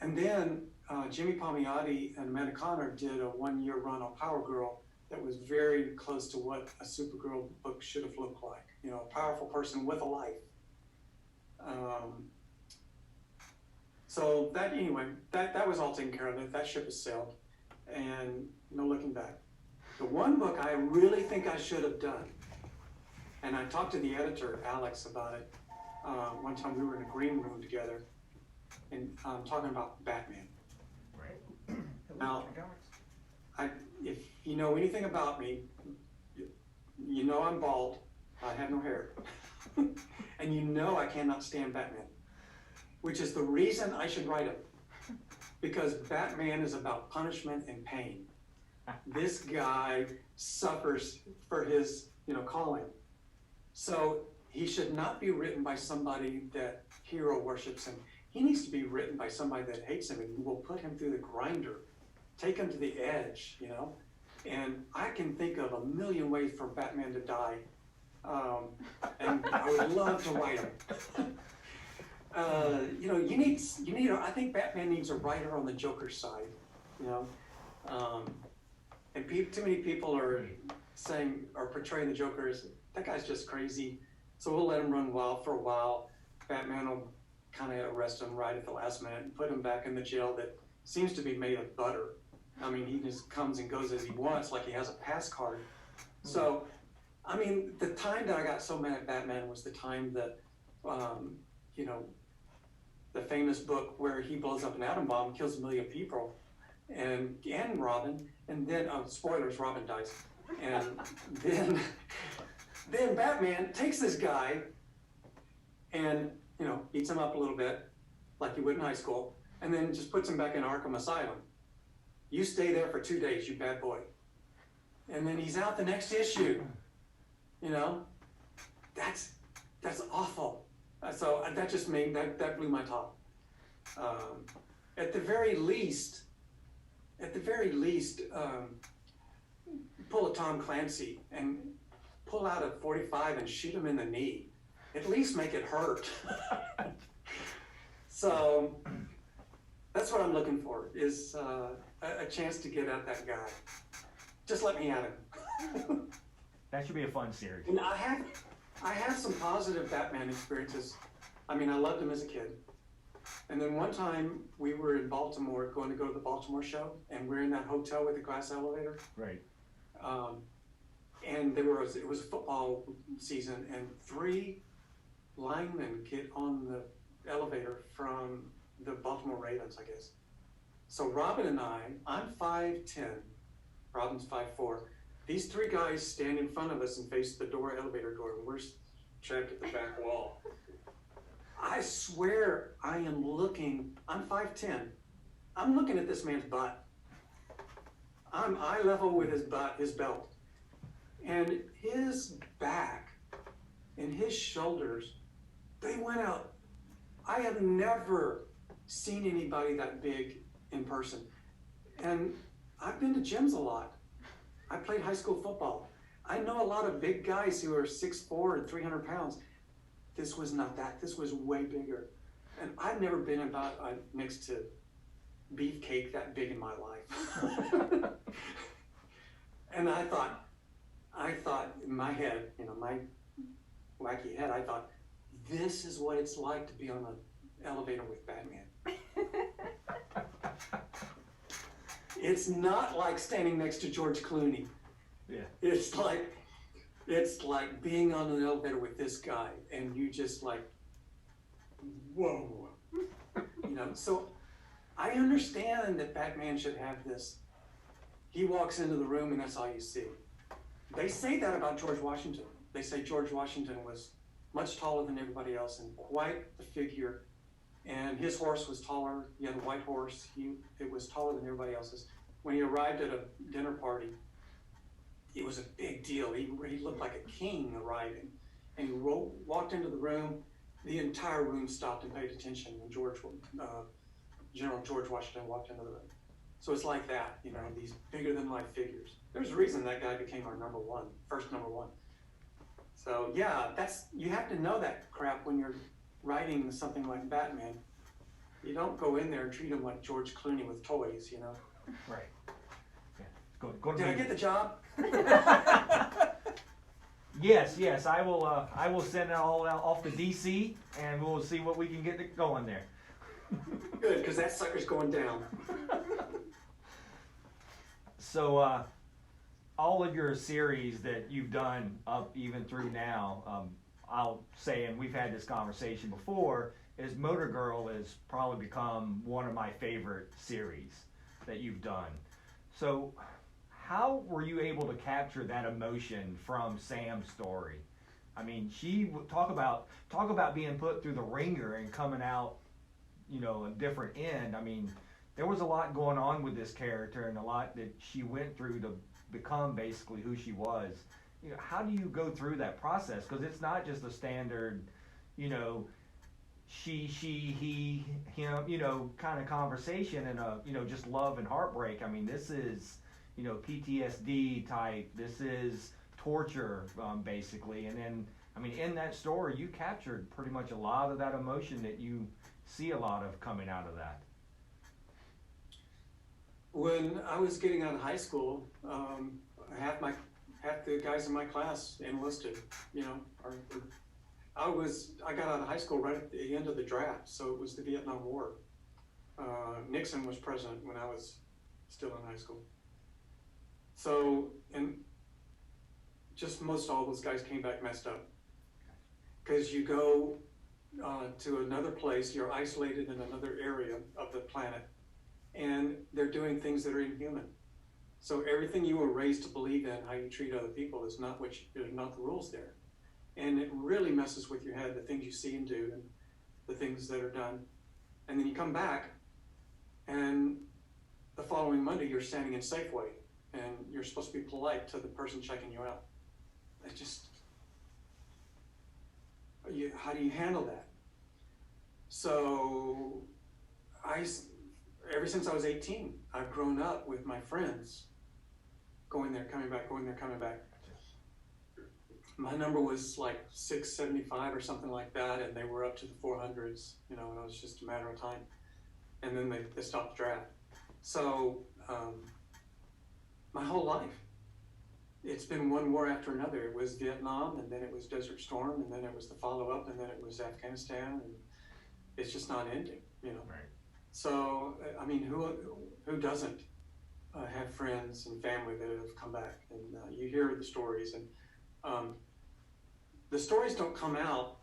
And then Jimmy Palmiotti and Amanda Conner did a 1-year run on Power Girl that was very close to what a Supergirl book should have looked like. You know, a powerful person with a life. So that, anyway, that was all taken care of. That ship has sailed, and no looking back. The one book I really think I should have done, and I talked to the editor, Alex, about it. One time we were in a green room together, and talking about Batman. Right. Now, if you know anything about me, you know I'm bald. I have no hair. And you know I cannot stand Batman, which is the reason I should write him. Because Batman is about punishment and pain. This guy suffers for his, calling. So he should not be written by somebody that hero worships him. He needs to be written by somebody that hates him and will put him through the grinder, take him to the edge, And I can think of a million ways for Batman to die. And I would love to write him. I think Batman needs a writer on the Joker's side, and too many people are portraying the Joker as, that guy's just crazy, so we'll let him run wild for a while. Batman will kind of arrest him right at the last minute and put him back in the jail that seems to be made of butter. I mean, he just comes and goes as he wants, like he has a pass card. So, I mean, the time that I got so mad at Batman was the time that, the famous book where he blows up an atom bomb, kills 1 million people, and Robin, and then, spoilers, Robin dies. And then Batman takes this guy and, beats him up a little bit, like you would in high school, and then just puts him back in Arkham Asylum. You stay there for 2 days, you bad boy. And then he's out the next issue. That's awful. So that just made, that blew my top. At the very least, pull a Tom Clancy and pull out a .45 and shoot him in the knee. At least make it hurt. So that's what I'm looking for, is a chance to get at that guy. Just let me at him. That should be a fun series. And I have some positive Batman experiences. I mean, I loved him as a kid. And then one time we were in Baltimore, going to go to the Baltimore show, and we're in that hotel with the glass elevator. Right. And it was a football season, and 3 linemen get on the elevator from the Baltimore Ravens, I guess. So Robin and I'm 5'10", Robin's 5'4". These 3 guys stand in front of us and face the elevator door, and we're trapped at the back wall. I swear I'm 5'10". I'm looking at this man's butt. I'm eye level with his belt. And his back and his shoulders, they went out. I have never seen anybody that big in person. And I've been to gyms a lot. I played high school football. I know a lot of big guys who are 6'4" and 300 pounds. This was not that. This was way bigger. And I've never been next to beefcake that big in my life. And I thought in my head, my wacky head, I thought, this is what it's like to be on an elevator with Batman. It's not like standing next to George Clooney. Yeah. It's like being on an elevator with this guy, and you just like, whoa. So I understand that Batman should have this. He walks into the room and that's all you see. They say that about George Washington. They say George Washington was much taller than everybody else and quite a figure. And his horse was taller. He had a white horse. It was taller than everybody else's. When he arrived at a dinner party, it was a big deal. He looked like a king arriving. And he walked into the room. The entire room stopped and paid attention when General George Washington walked into the room. So it's like that, these bigger than life figures. There's a reason that guy became our first number one. So yeah, you have to know that crap when you're writing something like Batman. you don't go in there and treat them like George Clooney with toys, you know. Right. Yeah. Go to Did I get the job? Yes, I will. I will send it all out off to DC, and we'll see what we can get going there. Good, because that sucker's going down. So, all of your series that you've done up even through now, I'll say, and we've had this conversation before, is Motor Girl has probably become one of my favorite series that you've done. So, how were you able to capture that emotion from Sam's story? I mean, talk about being put through the ringer and coming out, you know, a different end. I mean, there was a lot going on with this character and a lot that she went through to become basically who she was. You know, how do you go through that process? Because it's not just a standard, you know, she, he, him, you know, kind of conversation and just love and heartbreak. I mean, this is, you know, PTSD type. This is torture, basically. And then, I mean, in that story, you captured pretty much a lot of that emotion that you see a lot of coming out of that. When I was getting out of high school, half the guys in my class enlisted. You know, I got out of high school right at the end of the draft, so it was the Vietnam War. Nixon was president when I was still in high school. So, and just most all those guys came back messed up. Because you go to another place, you're isolated in another area of the planet, and they're doing things that are inhuman. So everything you were raised to believe in, how you treat other people, is not not the rules there. And it really messes with your head, the things you see and do, and the things that are done. And then you come back, and the following Monday, you're standing in Safeway, and you're supposed to be polite to the person checking you out. It just, how do you handle that? So, ever since I was 18, I've grown up with my friends, going there, coming back, going there, coming back. My number was like 675 or something like that, and they were up to the 400s, you know, and it was just a matter of time. And then they stopped the draft. So, my whole life, it's been one war after another. It was Vietnam, and then it was Desert Storm, and then it was the follow-up, and then it was Afghanistan, and it's just not ending, you know. Right. So, I mean, who doesn't have friends and family that have come back? And you hear the stories, and the stories don't come out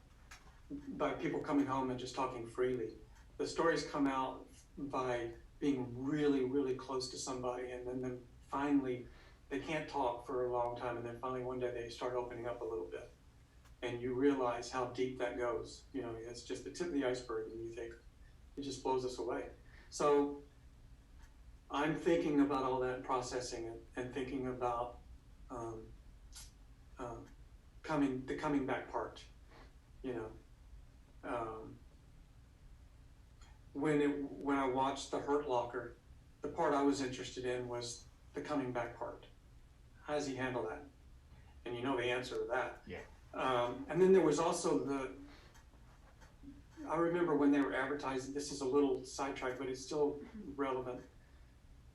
by people coming home and just talking freely. The stories come out by being really, really close to somebody, and then finally they can't talk for a long time, and then finally one day they start opening up a little bit, and you realize how deep that goes. You know, it's just the tip of the iceberg, and you think it just blows us away. So I'm thinking about all that, processing it, and thinking about the coming back part. You know, when I watched The Hurt Locker, the part I was interested in was the coming back part. How does he handle that? And you know the answer to that. Yeah. And then there was also I remember when they were advertising, this is a little sidetrack, but it's still relevant.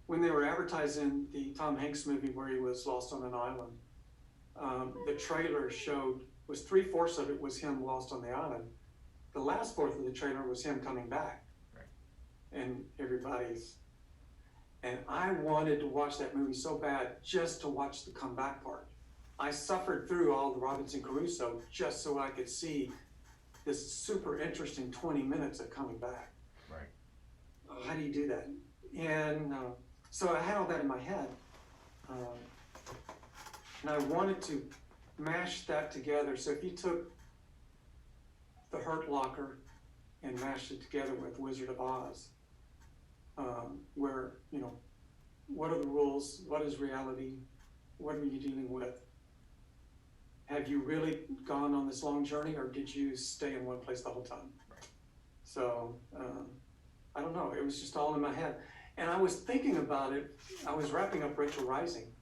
When they were advertising the Tom Hanks movie where he was lost on an island, the trailer was 3/4 of it was him lost on the island. The last fourth of the trailer was him coming back. Right. And and I wanted to watch that movie so bad just to watch the comeback part. I suffered through all the Robinson Crusoe just so I could see this super interesting 20 minutes of coming back. Right. How do you do that? And so I had all that in my head. And I wanted to mash that together. So if you took The Hurt Locker and mashed it together with Wizard of Oz, where, you know, what are the rules? What is reality? What are you dealing with? Have you really gone on this long journey, or did you stay in one place the whole time? Right. So, I don't know. It was just all in my head. And I was thinking about it. I was wrapping up Rachel Rising,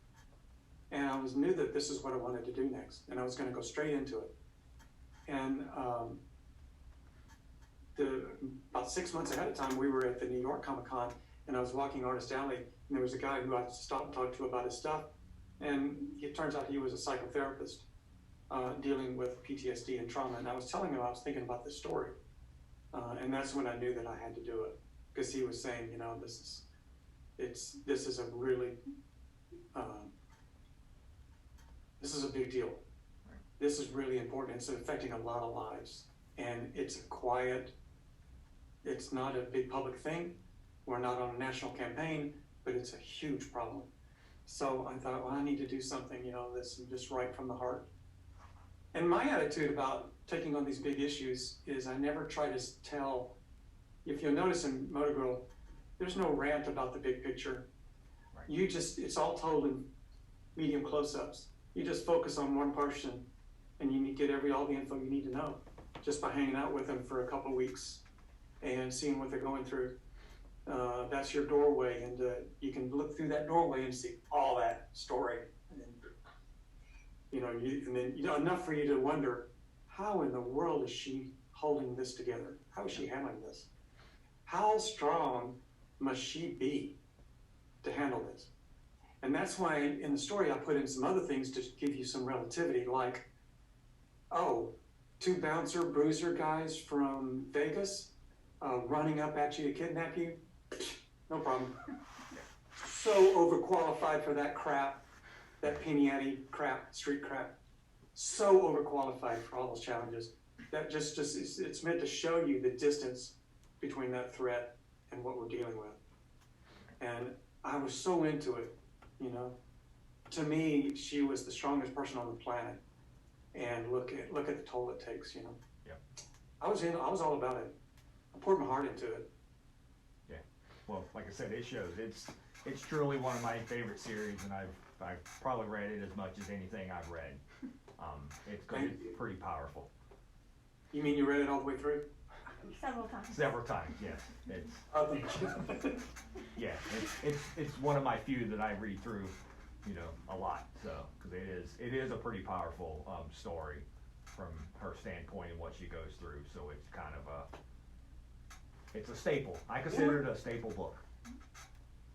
and I knew that this is what I wanted to do next, and I was going to go straight into it. And by about 6 months ahead of time, we were at the New York Comic-Con, and I was walking Artist Alley, and there was a guy who I stopped and talked to about his stuff, and it turns out he was a psychotherapist dealing with PTSD and trauma, and I was telling him I was thinking about this story, and that's when I knew that I had to do it, because he was saying, you know, this is a really, this is a big deal. This is really important. It's affecting a lot of lives, and it's a quiet, it's not a big public thing. We're not on a national campaign, but it's a huge problem. So I thought, well, I need to do something, you know, this and just right from the heart. And my attitude about taking on these big issues is I never try to tell, if you'll notice in Motor Girl, there's no rant about the big picture. Right. You just, it's all told in medium close-ups. You just focus on one person and you get all the info you need to know just by hanging out with them for a couple of weeks and seeing what they're going through. That's your doorway, and you can look through that doorway and see all that story. And then, enough for you to wonder, how in the world is she holding this together? How is she handling this? How strong must she be to handle this? And that's why in the story I put in some other things to give you some relativity, like, oh, 2 bouncer bruiser guys from Vegas running up at you to kidnap you, no problem. So overqualified for that crap, that pinata crap, street crap. So overqualified for all those challenges. That just it's meant to show you the distance between that threat and what we're dealing with. And I was so into it, you know. To me, she was the strongest person on the planet. And look at the toll it takes, you know. Yeah. I was all about it. I poured my heart into it. Yeah. Well, like I said, it shows. It's truly one of my favorite series, and I've probably read it as much as anything I've read. It's pretty powerful. You mean you read it all the way through? Several times. Several times, yes. It's Thank you. yeah. It's one of my few that I read through, you know, a lot. So because it is a pretty powerful story from her standpoint and what she goes through. So it's kind of it's a staple. I consider it a staple book.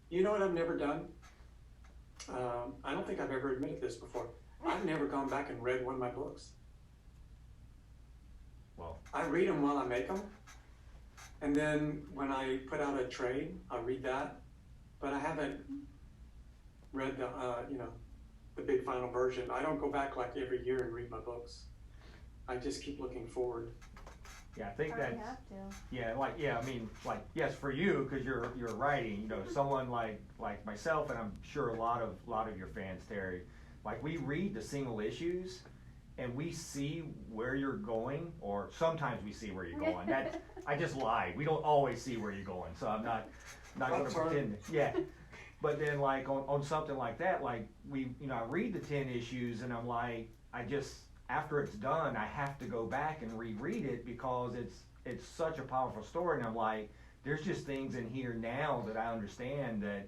You know what I've never done? I don't think I've ever admitted this before. I've never gone back and read one of my books. Well, I read them while I make them, and then when I put out a trade, I read that. But I haven't read the big final version. I don't go back like every year and read my books. I just keep looking forward. yeah, I think Probably that's have to. yeah. I mean, like yes, for you because you're writing. You know, someone like myself, and I'm sure a lot of your fans, Terry. Like we read the single issues, and we see where you're going, or sometimes we see where you're going. That I just lied. We don't always see where you're going, so I'm not going to pretend. Yeah, but then like on something like that, like I read the 10 issues, and I'm like, after it's done, I have to go back and reread it because it's such a powerful story, and I'm like, there's just things in here now that I understand that.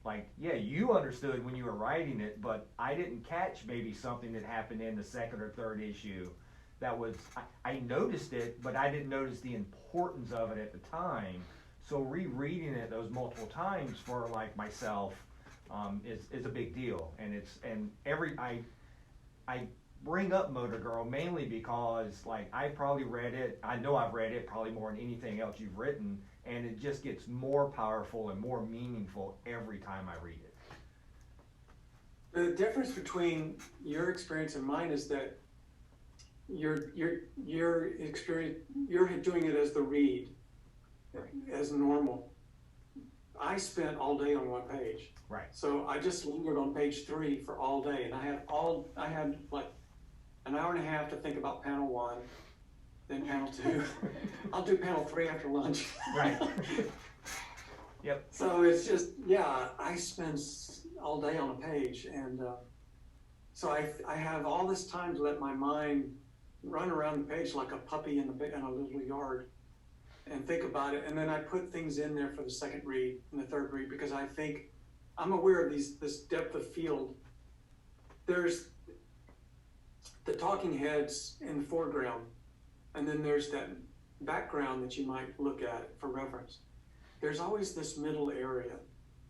Like, yeah, you understood when you were writing it, but I didn't catch maybe something that happened in the second or third issue that was, I noticed it, but I didn't notice the importance of it at the time. So rereading it those multiple times for like myself is a big deal. And I bring up Motor Girl mainly because like I probably read it, I know I've read it probably more than anything else you've written, and it just gets more powerful and more meaningful every time I read it. The difference between your experience and mine is that your experience, you're doing it as the read, as normal. I spent all day on one page. Right. So I just lingered on page 3 for all day, and I had like an hour and a half to think about panel 1, then panel 2. I'll do panel 3 after lunch. Right. Yep. So it's just, yeah, I spend all day on a page, and so I have all this time to let my mind run around the page like a puppy in a little yard and think about it, and then I put things in there for the second read and the third read because I think I'm aware of this depth of field. There's the talking heads in the foreground, and then there's that background that you might look at for reference, there's always this middle area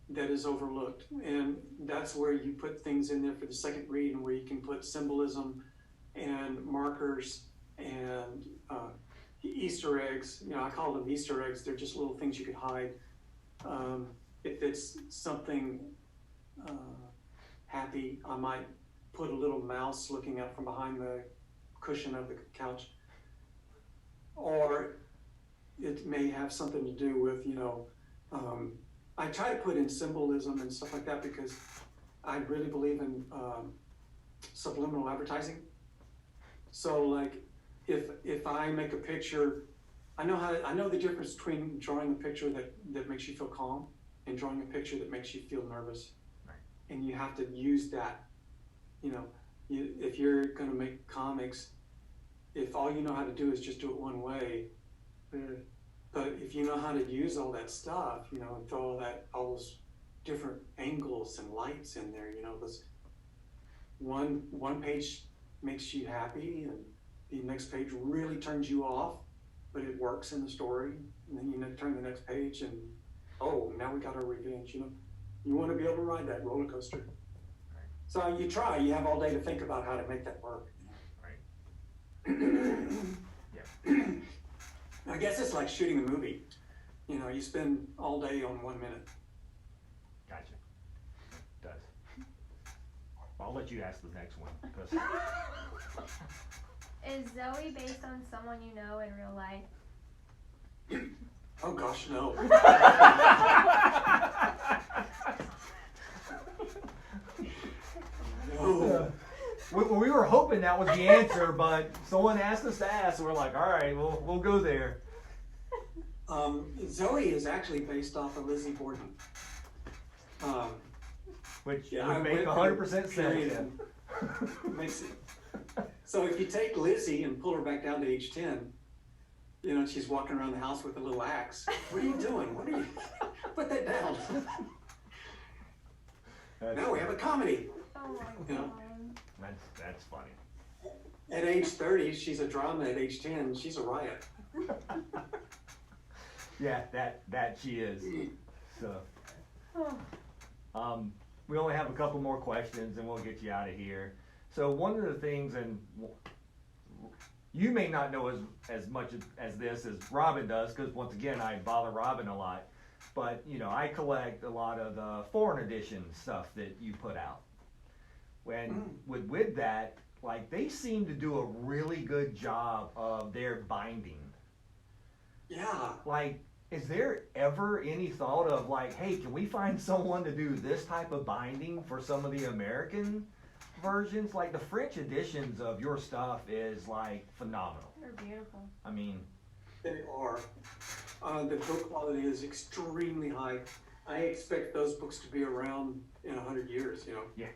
that is overlooked. And that's where you put things in there for the second read, and where you can put symbolism and markers and Easter eggs. You know, I call them Easter eggs. They're just little things you could hide. If it's something happy, I might put a little mouse looking up from behind the cushion of the couch. Or it may have something to do with, you know, I try to put in symbolism and stuff like that because I really believe in subliminal advertising. So like, if I make a picture, I know the difference between drawing a picture that makes you feel calm and drawing a picture that makes you feel nervous. Right. And you have to use that, you know, if you're gonna make comics, if all you know how to do is just do it one way, but if you know how to use all that stuff, you know, and throw all those different angles and lights in there, you know, this one page makes you happy and the next page really turns you off, but it works in the story. And then you turn the next page and, oh, now we got our revenge, you know. You want to be able to ride that roller coaster. Right. So you have all day to think about how to make that work. Right. Yeah. I guess it's like shooting a movie. You know, you spend all day on 1 minute. Gotcha. It does. I'll let you ask the next one. 'Cause Is Zoe based on someone you know in real life? Oh gosh, no. No. We were hoping that was the answer, but someone asked us to ask, so we're like, all right, we'll go there. Zoe is actually based off of Lizzie Borden. Which Yeah, would make 100% sense. Makes it. So if you take Lizzie and pull her back down to age 10, you know, she's walking around the house with a little axe. What are you doing? What are you? Put that down. Now we have a comedy. Oh my You know? god. That's funny. At age 30, she's a drama. At age 10, she's a riot. Yeah, that she is. So, we only have a couple more questions, and we'll get you out of here. So one of the things, and you may not know as much as this as Robin does, because once again, I bother Robin a lot. But you know, I collect a lot of the foreign edition stuff that you put out. With that, like, they seem to do a really good job of their binding. Yeah. Like, is there ever any thought of like, hey, can we find someone to do this type of binding for some of the American versions? Like, the French editions of your stuff is like phenomenal. They're beautiful. I mean, They are. The book quality is extremely high. I expect those books to be around in 100 years, you know. Yeah.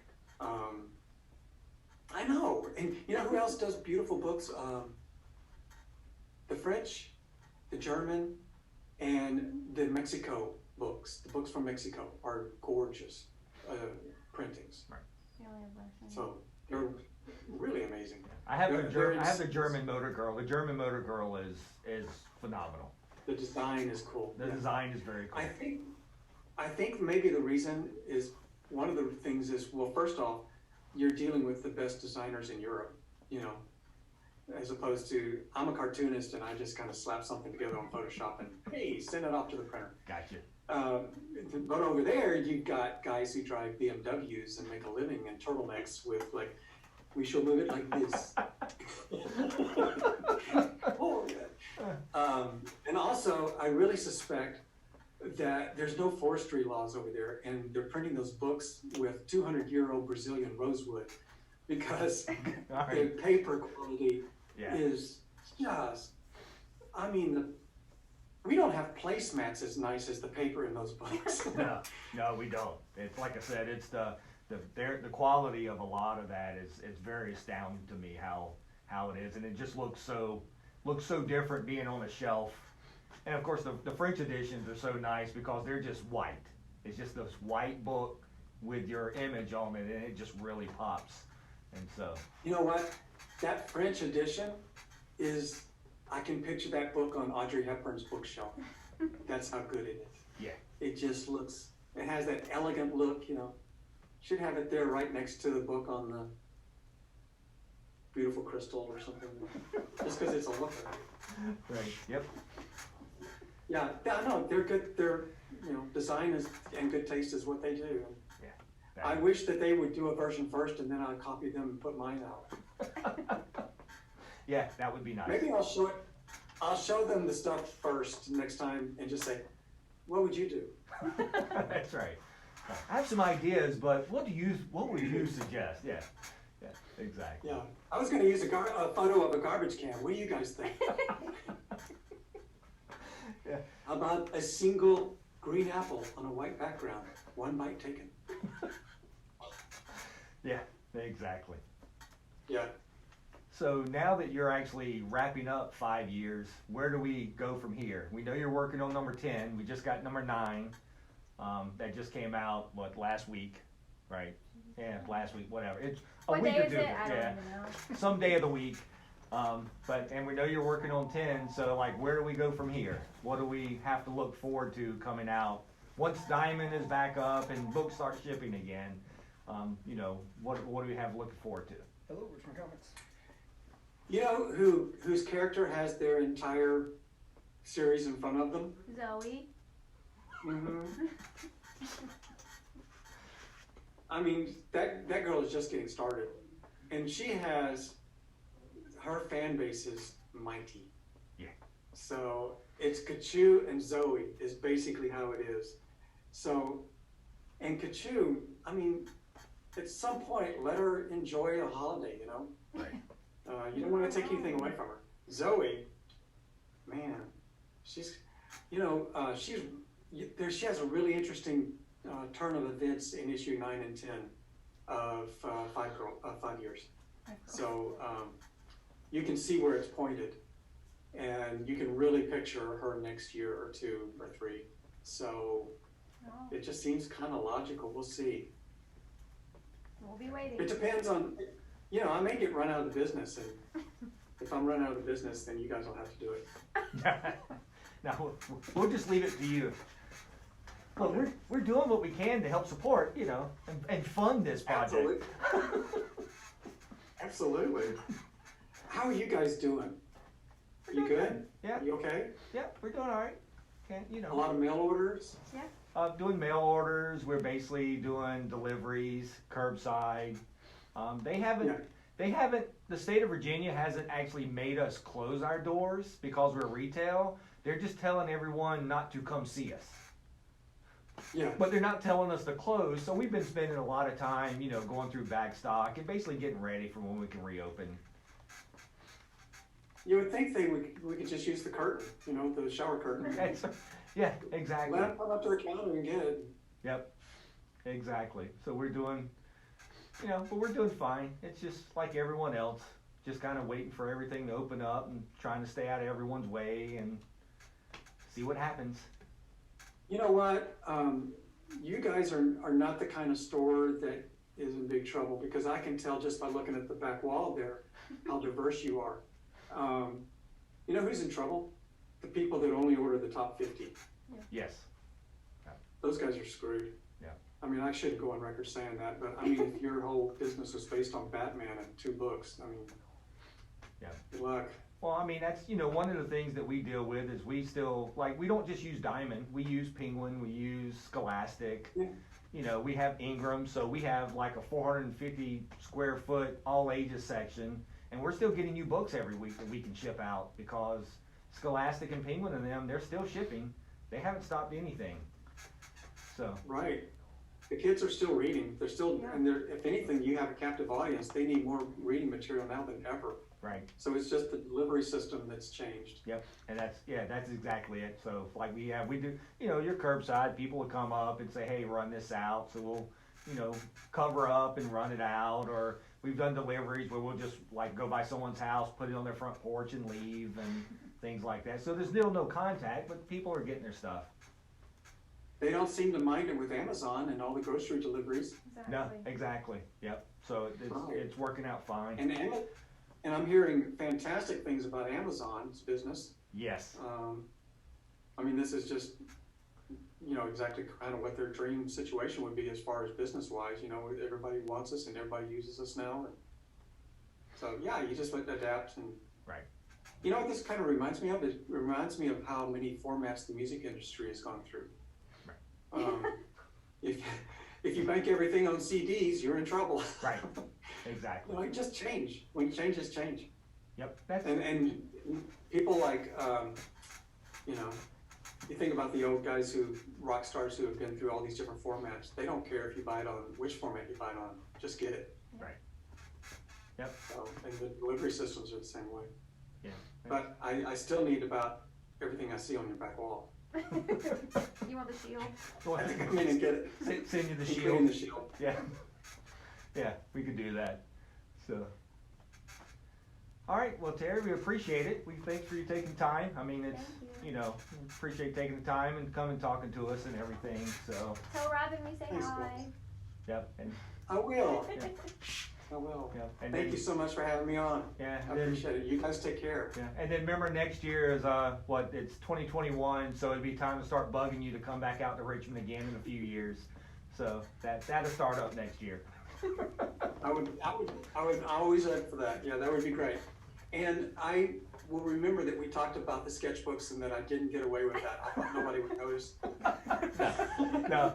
I know. And you know who else does beautiful books? The French, the German, and the Mexico books. The books from Mexico are gorgeous printings. The only version. So they're really amazing. I have the They're German Motor Girl. The German Motor Girl is phenomenal. The design is cool. The Yeah. design is very cool. I think maybe the reason is, one of the things is, well, first off, you're dealing with the best designers in Europe, you know, as opposed to, I'm a cartoonist and I just kind of slap something together on Photoshop and, hey, send it off to the printer. Gotcha. But over there, you've got guys who drive BMWs and make a living in turtlenecks with, like, we shall move it like this. Oh, yeah. And also, I really suspect that there's no forestry laws over there, and they're printing those books with 200-year-old Brazilian rosewood, because the paper quality is just, I mean, we don't have placemats as nice as the paper in those books. No, we don't. It's like I said, it's the quality of a lot of that is very astounding to me how it is, and it just looks so different being on a shelf. And of course, the French editions are so nice because they're just white. It's just this white book with your image on it, and it just really pops. And so, you know what? That French edition is I can picture that book on Audrey Hepburn's bookshelf. That's how good it is. Yeah. It just looks, it has that elegant look, you know. Should have it there right next to the book on the Beautiful Crystal or something. Just because it's a looker. Right. Yep. Yeah, no, they're good. They're, you know, design is and good taste is what they do. Yeah. I wish that they would do a version first and then I'd copy them and put mine out. Yeah, that would be nice. Maybe I'll show it. I'll show them the stuff first next time and just say, "What would you do?" That's right. I have some ideas, but what would you suggest? Yeah. Yeah. Exactly. Yeah, I was going to use a photo of a garbage can. What do you guys think? Yeah. How about a single green apple on a white background? One bite taken. Yeah. Exactly. Yeah. So now that you're actually wrapping up 5 years, where do we go from here? We know you're working on number 10. We just got number 9. That just came out, last week, right? Yeah, last week, whatever. It's a What week day or is two. it? I don't Yeah, even know. some day of the week. And we know you're working on 10. So like, where do we go from here? What do we have to look forward to coming out once Diamond is back up and books start shipping again? You know, what do we have looking forward to? Hello, Richmond Comments. You know whose character has their entire series in front of them? Zoe. Mm-hmm. I mean, that girl is just getting started, and she has her fan base is mighty. Yeah. So it's Kachu and Zoe is basically how it is. So, and Kachu, I mean, at some point, let her enjoy a holiday. You know. Right. You don't want to take anything away from her. Zoe, man, she's, you know, she has a really interesting turn of events in issue 9 and 10 of 5 years. So you can see where it's pointed, and you can really picture her next year or 2 or 3. So it just seems kind of logical. We'll see. We'll be waiting. It depends on, you know, I may get run out of the business, and if I'm run out of the business, then you guys will have to do it. Now we'll just leave it to you. But we're doing what we can to help support, you know, and fund this project. Absolutely. Absolutely. How are you guys doing? You good? Yeah. You okay? Yeah, we're doing all right. Okay, you A know. lot of mail orders? Doing mail orders. We're basically doing deliveries, curbside. The state of Virginia hasn't actually made us close our doors because we're retail. They're just telling everyone not to come see us. Yeah. But they're not telling us to close, so we've been spending a lot of time, you know, going through back stock and basically getting ready for when we can reopen. You would think we could just use the curtain, you know, the shower curtain. Yeah, exactly. Let them come up to the counter and get it. Yep, exactly. So we're doing, you know, but we're doing fine. It's just like everyone else, just kind of waiting for everything to open up and trying to stay out of everyone's way and see what happens. You know what? You guys are not the kind of store that is in big trouble, because I can tell just by looking at the back wall there how diverse you are. You know who's in trouble? The people that only order the top 50. Yes. Those guys are screwed. Yeah. I mean, I shouldn't go on record saying that, but I mean, if your whole business was based on Batman and 2 books, I mean, Yeah. good luck. Well, I mean, that's, you know, one of the things that we deal with is we still, like, we don't just use Diamond. We use Penguin, we use Scholastic. Yeah. You know, we have Ingram, so we have like a 450 square foot all ages section, and we're still getting new books every week that we can ship out because Scholastic and Penguin and them, they're still shipping. They haven't stopped anything. So. Right. The kids are still reading. They're still, and if anything, you have a captive audience. They need more reading material now than ever. Right. So it's just the delivery system that's changed. Yep, and that's exactly it. So like we do, you know, your curbside, people will come up and say, hey, run this out. So we'll, you know, cover up and run it out. Or we've done deliveries where we'll just like go by someone's house, put it on their front porch and leave and things like that. So there's still no contact, but people are getting their stuff. They don't seem to mind it with Amazon and all the grocery deliveries. Exactly. No, exactly. Yep. So it's working out fine. And And I'm hearing fantastic things about Amazon's business. Yes. I mean, this is just, exactly kind of what their dream situation would be as far as business-wise. Everybody wants us and everybody uses us now. And so, yeah, you just adapt. And Right. you know what this kind of reminds me of? It reminds me of how many formats the music industry has gone through. Right. If you bank everything on CDs, you're in trouble. Right. Exactly. Just change. When you change, just change. Yep. And people like, you think about the old guys rock stars who have been through all these different formats. They don't care if you buy it on which format you buy it on. Just get it. Right. Yep. So, and the delivery systems are the same way. Yeah. But I still need about everything I see on your back wall. You want the shield? I think I'm gonna get it. Send you the Including shield. the shield. Yeah. Yeah, we could do that. So. All right, well, Terry, we appreciate it. Thanks for you taking time. I mean, it's, Thank appreciate taking the time and coming talking to us and everything. So, Tell Robin we say Thanks, hi. guys. yep, and I will. yeah, I will. yeah, and Thank then, you so much for having me on. yeah, I and then, appreciate it. You guys take care. yeah, and then remember next year is it's 2021, so it'd be time to start bugging you to come back out to Richmond again in a few years. So that'll start up next year. I would always add for that. Yeah, that would be great. And I will remember that we talked about the sketchbooks and that I didn't get away with that. I thought nobody would notice. No,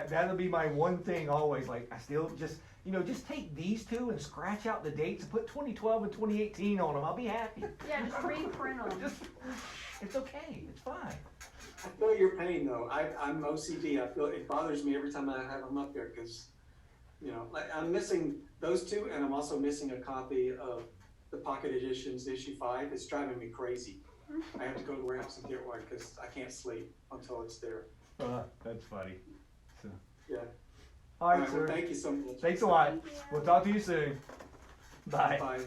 that'll be my one thing always. Like I still just take these two and scratch out the dates and put 2012 and 2018 on them. I'll be happy. Yeah, just reprint them. It's okay. It's fine. I feel your pain though. I'm OCD. I feel it bothers me every time I have them up there because, I'm missing those two and I'm also missing a copy of the Pocket Editions issue 5. It's driving me crazy. I have to go to the warehouse and get one because I can't sleep until it's there. That's funny. So. Yeah. All right, Well, sir. thank you so much. Thanks a lot. Thank you. We'll talk to you soon. Bye. Bye.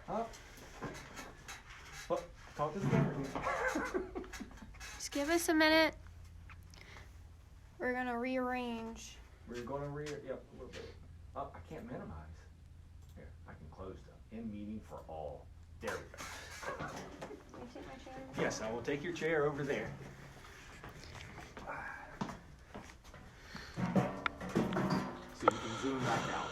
Oh. Oh, talk to the camera here. Just give us a minute. We're gonna rearrange. We're going to yep, a little bit. Oh, I can't minimize. Here, I can close the in meeting for all. There we go. Can you take my chair? Yes, I will take your chair over there. So you can zoom back out.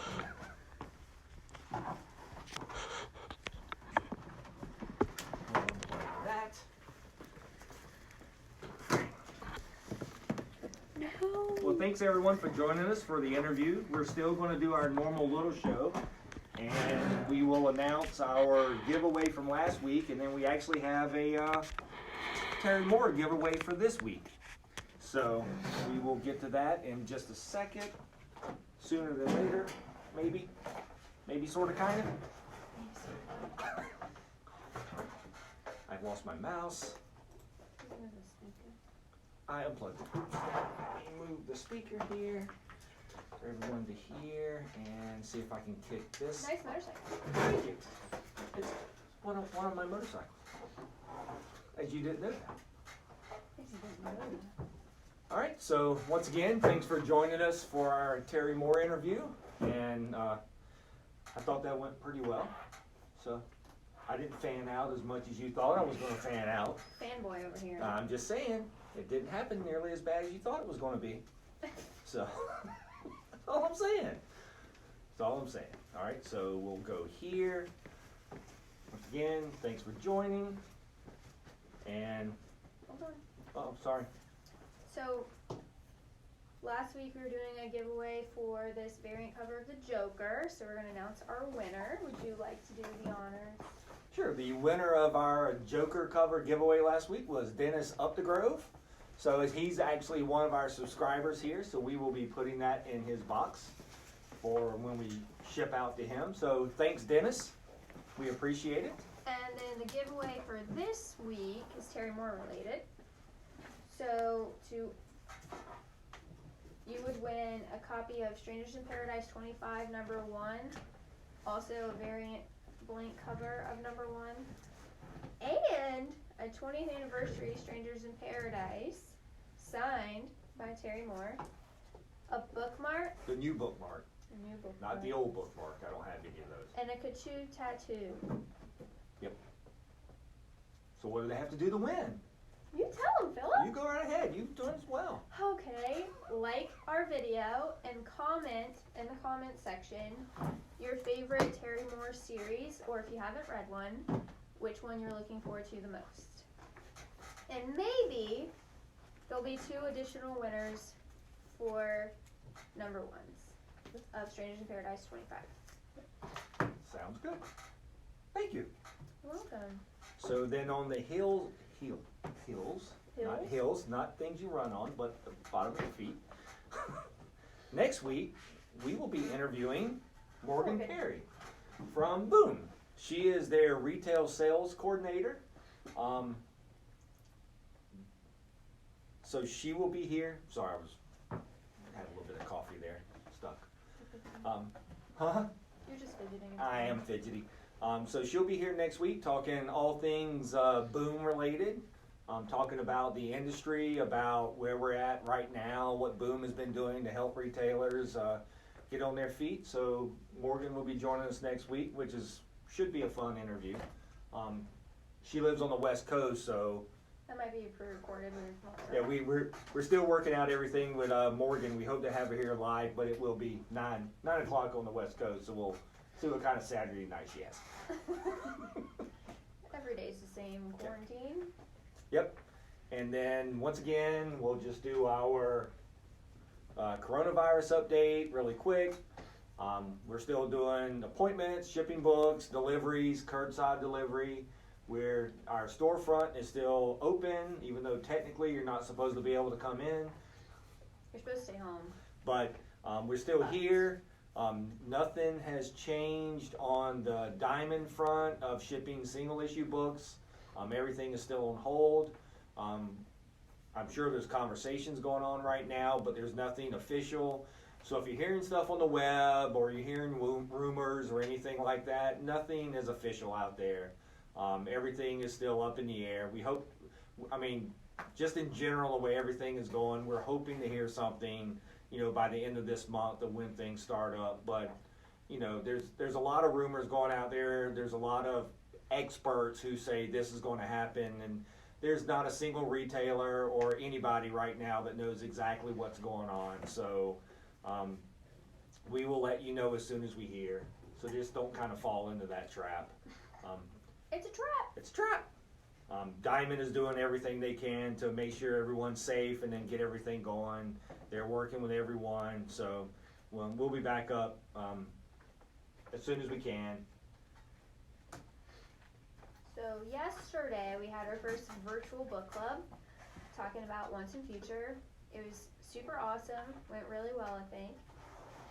Like that. No. Well, thanks everyone for joining us for the interview. We're still going to do our normal little show, and we will announce our giveaway from last week, and then we actually have a Terry Moore giveaway for this week. So we will get to that in just a second, sooner than later, maybe, sort of, kind of. I've lost my mouse. I unplugged it. Let me move the speaker here for everyone to hear and see if I can kick this. Nice motorcycle. Thank you. It's one of my motorcycles. As you didn't know that. All right, so once again, thanks for joining us for our Terry Moore interview. And I thought that went pretty well. So I didn't fan out as much as you thought I was going to fan out. Fanboy over here. I'm just saying, it didn't happen nearly as bad as you thought it was going to be. So, that's all I'm saying. That's all I'm saying. All right, so we'll go here. Once again, thanks for joining. And, Hold on. oh, sorry. So, last week we were doing a giveaway for this variant cover of the Joker, so we're going to announce our winner. Would you like to do the honors? Sure, the winner of our Joker cover giveaway last week was Dennis Updegrove. So he's actually one of our subscribers here, so we will be putting that in his box for when we ship out to him. So thanks, Dennis. We appreciate it. And then the giveaway for this week is Terry Moore related. So you would win a copy of Strangers in Paradise 25 number 1, also a variant blank cover of number 1, and a 20th anniversary Strangers in Paradise signed by Terry Moore, a bookmark, The new bookmark. A new bookmark. Not the old bookmark. I don't have any of those. And a Kachu tattoo. So what do they have to do to win? You tell them, Philip. You go right ahead. You've done as well. Okay, like our video and comment in the comment section your favorite Terry Moore series, or if you haven't read one, which one you're looking forward to the most. And maybe there'll be 2 additional winners for number 1s of Strangers in Paradise 25. Sounds good. Thank you. You're welcome. So then on the hills, not things you run on, but the bottom of your feet. Next week, we will be interviewing Morgan Perry from Boom. She is their retail sales coordinator. So she will be here. Sorry, I had a little bit of coffee there, stuck. You're just fidgeting. I am fidgety. So she'll be here next week talking all things Boom related, talking about the industry, about where we're at right now, what Boom has been doing to help retailers get on their feet. So Morgan will be joining us next week, which should be a fun interview. She lives on the West Coast, so That might be pre-recorded. yeah, we're still working out everything with Morgan. We hope to have her here live, but it will be 9 o'clock on the West Coast, so we'll see what kind of Saturday night she has. Every day's the same quarantine. Yep. And then once again, we'll just do our coronavirus update really quick. We're still doing appointments, shipping books, deliveries, curbside delivery. Our storefront is still open, even though technically you're not supposed to be able to come in. You're supposed to stay home. But we're still here. Nothing has changed on the diamond front of shipping single issue books. Everything is still on hold. I'm sure there's conversations going on right now, but there's nothing official. So if you're hearing stuff on the web or you're hearing rumors or anything like that, nothing is official out there. Everything is still up in the air. We hope, just in general, the way everything is going, we're hoping to hear something, by the end of this month of when things start up. But, there's a lot of rumors going out there. There's a lot of experts who say this is going to happen, and there's not a single retailer or anybody right now that knows exactly what's going on. So we will let you know as soon as we hear. So just don't kind of fall into that trap. It's a trap. It's a trap. Diamond is doing everything they can to make sure everyone's safe and then get everything going. They're working with everyone. So we'll be back up as soon as we can. So yesterday we had our first virtual book club talking about Once and Future. It was super awesome. Went really well, I think.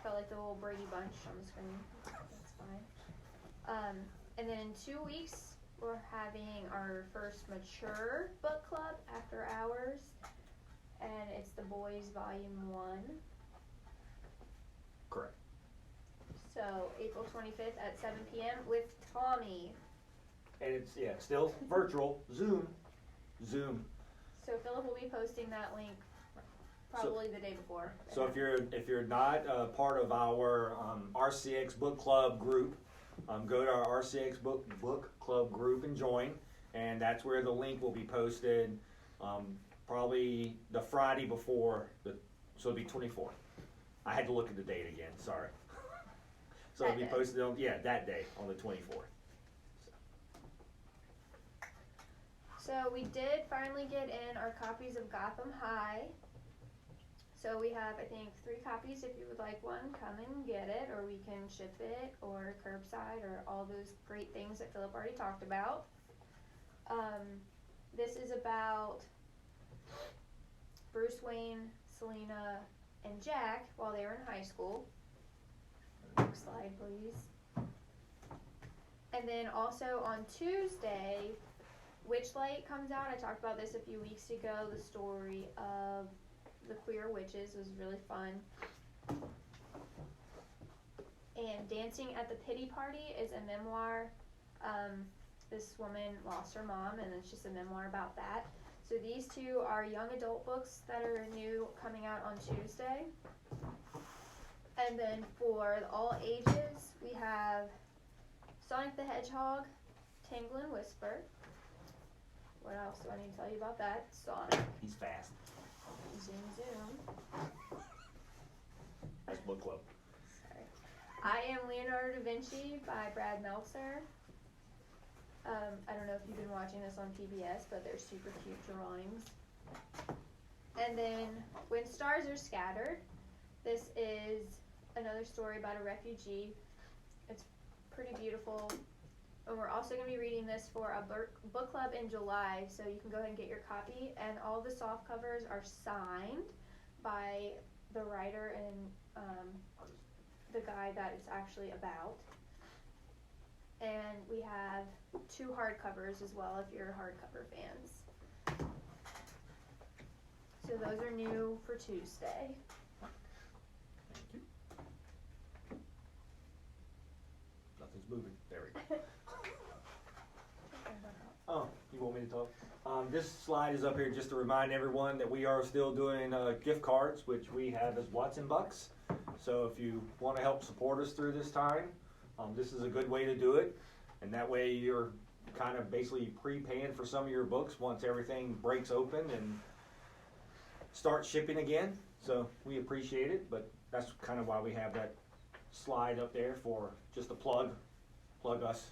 Felt like the little Brady Bunch on the screen. That's fine. And then in 2 weeks we're having our first mature book club after hours, and it's the Boys Volume 1. Correct. So April 25th at 7 p.m. with Tommy. And it's still virtual. Zoom. So Philip will be posting that link probably the day before. So if you're not part of our RCX Book Club group, go to our RCX Book Club group and join, and that's where the link will be posted. Probably the Friday before so it'll be 24th. I had to look at the date again. Sorry. So it'll be posted on that day on the 24th. So we did finally get in our copies of Gotham High. So we have, I think, 3 copies. If you would like one, come and get it, or we can ship it, or curbside, or all those great things that Philip already talked about. This is about Bruce Wayne, Selena, and Jack while they were in high school. Next slide, please. And then also on Tuesday, Witchlight comes out. I talked about this a few weeks ago. The story of the queer witches was really fun. And Dancing at the Pity Party is a memoir. This woman lost her mom, and it's just a memoir about that. So these 2 are young adult books that are new, coming out on Tuesday. And then for all ages, we have Sonic the Hedgehog, Tangle and Whisper. What else do I need to tell you about that? Sonic. He's fast. Zoom, zoom. That's book club. Sorry. I Am Leonardo da Vinci by Brad Meltzer. I don't know if you've been watching this on PBS, but they're super cute drawings. And then When Stars Are Scattered. This is another story about a refugee. It's pretty beautiful. And we're also going to be reading this for a book club in July, so you can go ahead and get your copy. And all the soft covers are signed by the writer and the guy that it's actually about. And we have 2 hardcovers as well if you're hardcover fans. So those are new for Tuesday. Thank you. Nothing's moving. There we go. Oh, you want me to talk? This slide is up here just to remind everyone that we are still doing gift cards, which we have as Watson Bucks. So if you want to help support us through this time, this is a good way to do it. And that way you're kind of basically pre-paying for some of your books once everything breaks open and starts shipping again. So we appreciate it, but that's kind of why we have that slide up there for just a plug us.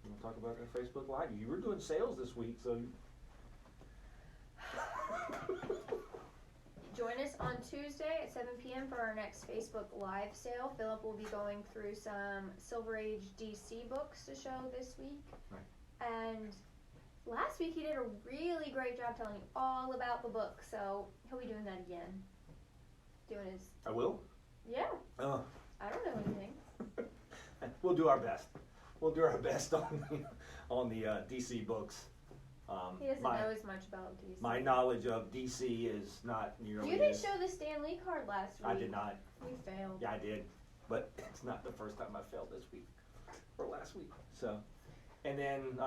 You want to talk about our Facebook Live? You were doing sales this week, so. Join us on Tuesday at 7 p.m. for our next Facebook Live sale. Philip will be going through some Silver Age DC books to show this week. Right. And last week he did a really great job telling you all about the book, so he'll be doing that again. Doing his... I will? Yeah. Oh. I don't know anything. We'll do our best. We'll do our best on the DC books. He doesn't know as much about DC. My knowledge of DC is not nearly. You didn't show the Stan Lee card last week. I did not. We failed. Yeah, I did, but it's not the first time I failed this week or last week. So, and then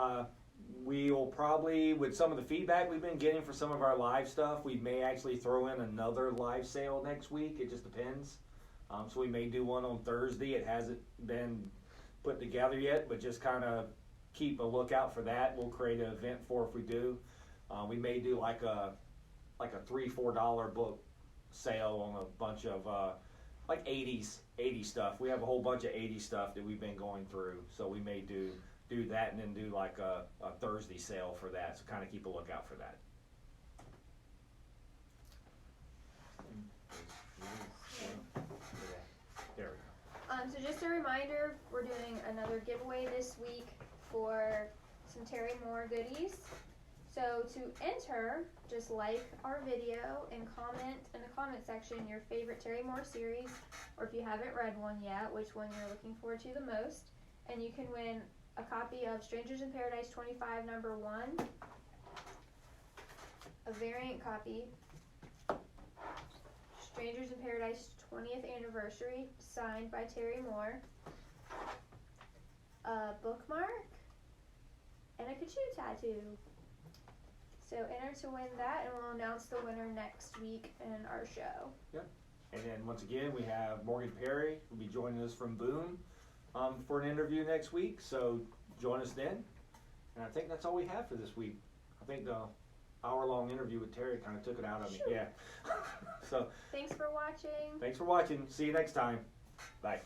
we will probably, with some of the feedback we've been getting for some of our live stuff, we may actually throw in another live sale next week. It just depends. So we may do one on Thursday. It hasn't been put together yet, but just kind of keep a lookout for that. We'll create an event for if we do. We may do like a $3-4 book sale on a bunch of like 80s stuff. We have a whole bunch of 80s stuff that we've been going through, so we may do that and then do like a Thursday sale for that. So kind of keep a lookout for that. There we go. So just a reminder, we're doing another giveaway this week for some Terry Moore goodies. So to enter, just like our video and comment in the comment section your favorite Terry Moore series, or if you haven't read one yet, which one you're looking forward to the most, and you can win a copy of Strangers in Paradise 25 #1, a variant copy, Strangers in Paradise 20th Anniversary, signed by Terry Moore, a bookmark, and a Kachoo tattoo. So enter to win that, and we'll announce the winner next week in our show. Yep. And then once again, we have Morgan Perry will be joining us from Boom for an interview next week. So join us then. And I think that's all we have for this week. I think the hour-long interview with Terry kind of took it out of me. Sure. Yeah. So Thanks for watching. thanks for watching. See you next time. Bye.